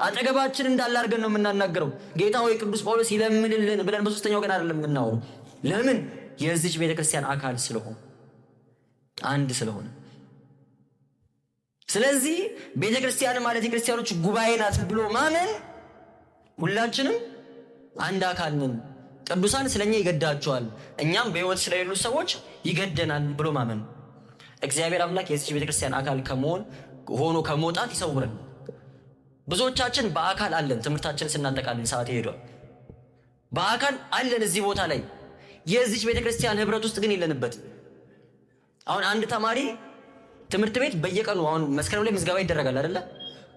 አጠገባችን እንዳለ አድርገን ነው የምናናገረው። ጌታ ሆይ ቅዱስ ጳውሎስ ይለምንልን ብለን በሶስተኛው ቀን አይደለም የምናወራው። ለምን? የዚች ቤተክርስቲያን አካል ስለሆነ፣ አንድ ስለሆነ። ስለዚህ ቤተክርስቲያን ማለት የክርስቲያኖች ጉባኤ ናት ብሎ ማመን ሁላችንም አንድ አካል ነን። ቅዱሳን ስለኛ ይገዳቸዋል፣ እኛም በህይወት ስለሌሉ ሰዎች ይገደናል ብሎ ማመን። እግዚአብሔር አምላክ የዚህ ቤተክርስቲያን አካል ሆኖ ከመውጣት ይሰውረን። ብዙዎቻችን በአካል አለን፣ ትምህርታችን ስናጠቃልል ሰዓት ይሄዷል። በአካል አለን እዚህ ቦታ ላይ፣ የዚህ ቤተክርስቲያን ህብረት ውስጥ ግን የለንበት። አሁን አንድ ተማሪ ትምህርት ቤት በየቀኑ አሁን መስከረም ላይ ምዝገባ ይደረጋል አይደለ?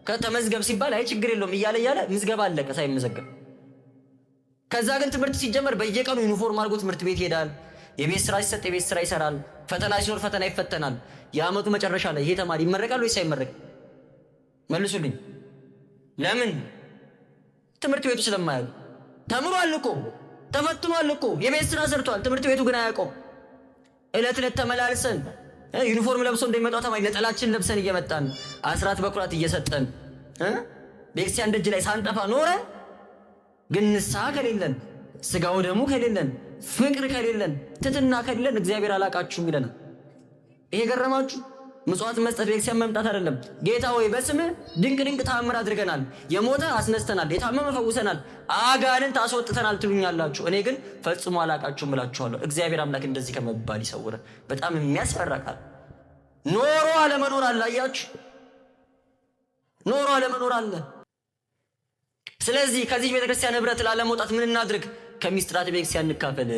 ከተመዝገብ ሲባል አይ ችግር የለውም እያለ ምዝገባ አለቀ ሳይመዘገብ። ከዛ ግን ትምህርት ሲጀመር በየቀኑ ዩኒፎርም አድርጎ ትምህርት ቤት ይሄዳል። የቤት ስራ ሲሰጥ የቤት ስራ ይሰራል። ፈተና ሲኖር ፈተና ይፈተናል። የአመቱ መጨረሻ ላይ ይሄ ተማሪ ይመረቃል ወይስ አይመረቅም? መልሱልኝ። ለምን? ትምህርት ቤቱ ስለማያውቅ። ተምሯል እኮ ተፈትኗል እኮ የቤት ስራ ሰርቷል። ትምህርት ቤቱ ግን አያውቀው። እለት እለት ተመላልሰን ዩኒፎርም ለብሶ እንደሚመጣው ተማሪ ነጠላችን ለብሰን እየመጣን አስራት በኩራት እየሰጠን ቤተክርስቲያን ደጅ ላይ ሳንጠፋ ኖረን፣ ግን ንስሐ ከሌለን፣ ስጋው ደሙ ከሌለን፣ ፍቅር ከሌለን፣ ትትና ከሌለን እግዚአብሔር አላቃችሁም ይለናል። ይሄ ገረማችሁ? ምጽዋት መስጠት ቤተክርስቲያን መምጣት አይደለም። ጌታ ሆይ በስምህ ድንቅ ድንቅ ተአምር አድርገናል፣ የሞተ አስነስተናል፣ የታመመ ፈውሰናል፣ አጋንንት አስወጥተናል ትሉኛላችሁ፣ እኔ ግን ፈጽሞ አላቃችሁም እላችኋለሁ። እግዚአብሔር አምላክ እንደዚህ ከመባል ይሰውረን። በጣም የሚያስፈራ ቃል። ኖሮ አለመኖር አለ። አያችሁ፣ ኖሮ አለመኖር አለ። ስለዚህ ከዚህ ቤተክርስቲያን ህብረት ላለመውጣት ምን እናድርግ? ከምስጢራተ ቤተክርስቲያን እንካፈል።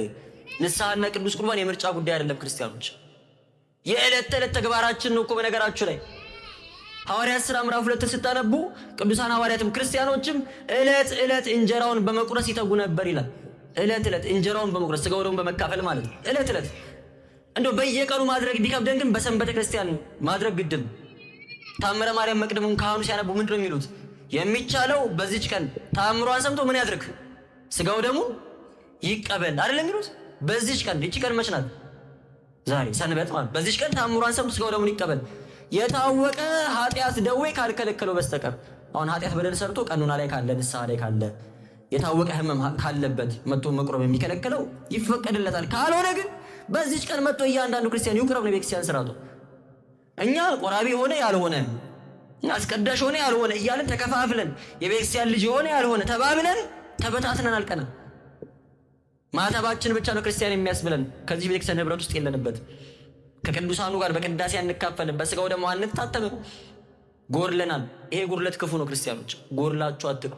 ንስሐና ቅዱስ ቁርባን የምርጫ ጉዳይ አይደለም ክርስቲያኖች፣ የዕለት ተዕለት ተግባራችን ነው እኮ። በነገራችሁ ላይ ሐዋርያት ሥራ ምዕራፍ 2 ስታነቡ ቅዱሳን ሐዋርያትም ክርስቲያኖችም ዕለት ዕለት እንጀራውን በመቁረስ ይተጉ ነበር ይላል። ዕለት ዕለት እንጀራውን በመቁረስ ስጋው ደሙን በመካፈል ማለት ነው። ዕለት ዕለት እንደው በየቀኑ ማድረግ ቢከብደን ግን በሰንበተ ክርስቲያን ማድረግ ግድም። ታምረ ማርያም መቅደሙን ካህኑ ሲያነቡ ምንድነው የሚሉት? የሚቻለው በዚች ቀን ታምሯን ሰምቶ ምን ያድርግ? ስጋው ደሙን ይቀበል አይደለም የሚሉት? በዚች ቀን እቺ ቀን መች ናት? ዛሬ ሰንበት ማለት። በዚች ቀን ታምሯን ሰምቶ ስጋው ደሙን ይቀበል። የታወቀ ኃጢአት ደዌ ካልከለከለው በስተቀር አሁን ኃጢአት በደል ሰርቶ ቀኑና ላይ ካለ ንስሐ ላይ ካለ የታወቀ ህመም ካለበት መጥቶ መቁረብ የሚከለከለው ይፈቀድለታል። ካልሆነ ግን በዚች ቀን መጥቶ እያንዳንዱ ክርስቲያን ይቁረብ ነው ቤተክርስቲያን ስርዓቱ። እኛ ቆራቢ ሆነ ያልሆነ አስቀዳሽ ሆነ ያልሆነ እያልን ተከፋፍለን የቤተክርስቲያን ልጅ ሆነ ያልሆነ ተባብለን ተበታትነን አልቀናል። ማተባችን ብቻ ነው ክርስቲያን የሚያስብለን። ከዚህ ቤተክርስቲያን ህብረት ውስጥ የለንበት። ከቅዱሳኑ ጋር በቅዳሴ አንካፈልም፣ በስጋው ደግሞ አንታተምም። ጎርለናል። ይሄ ጉርለት ክፉ ነው። ክርስቲያኖች ጎርላችሁ አትቁ።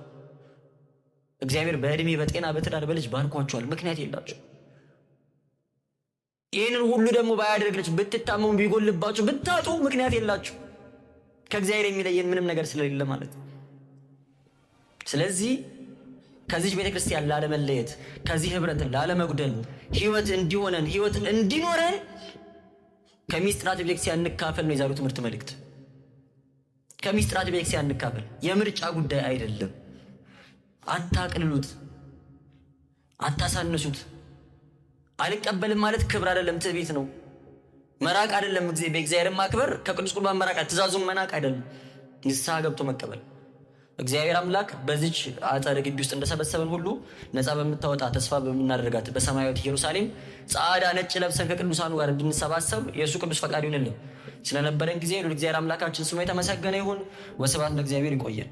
እግዚአብሔር በእድሜ በጤና በትዳር በልጅ ባርኳችኋል። ምክንያት የላችሁ። ይህንን ሁሉ ደግሞ ባያደርግልች ብትታመሙ ቢጎልባችሁ ብታጡ ምክንያት የላችሁ። ከእግዚአብሔር የሚለየን ምንም ነገር ስለሌለ ማለት ነው። ስለዚህ ከዚህ ቤተክርስቲያን ላለመለየት፣ ከዚህ ህብረት ላለመጉደል፣ ህይወት እንዲሆነን ህይወት እንዲኖረን ከምስጢራተ ቤተክርስቲያን እንካፈል ነው የዛሬው ትምህርት መልእክት። ከምስጢራተ ቤተክርስቲያን እንካፈል። የምርጫ ጉዳይ አይደለም። አታቅልሉት፣ አታሳንሱት። አልቀበልም ማለት ክብር አይደለም፣ ትዕቢት ነው። መራቅ አይደለም። በእግዚአብሔር ማክበር ከቅዱስ ቁርባን መራቅ፣ ትእዛዙን መናቅ አይደለም። ንስሐ ገብቶ መቀበል። እግዚአብሔር አምላክ በዚች አጸደ ግቢ ውስጥ እንደሰበሰበን ሁሉ ነፃ በምታወጣ ተስፋ በምናደርጋት በሰማያዊት ኢየሩሳሌም ጻዕዳ ነጭ ለብሰን ከቅዱሳኑ ጋር እንድንሰባሰብ የእሱ ቅዱስ ፈቃድ ይሁንልን። ስለነበረን ጊዜ እግዚአብሔር አምላካችን ስሙ የተመሰገነ ይሁን። ወስብሐት ለእግዚአብሔር። ይቆየን።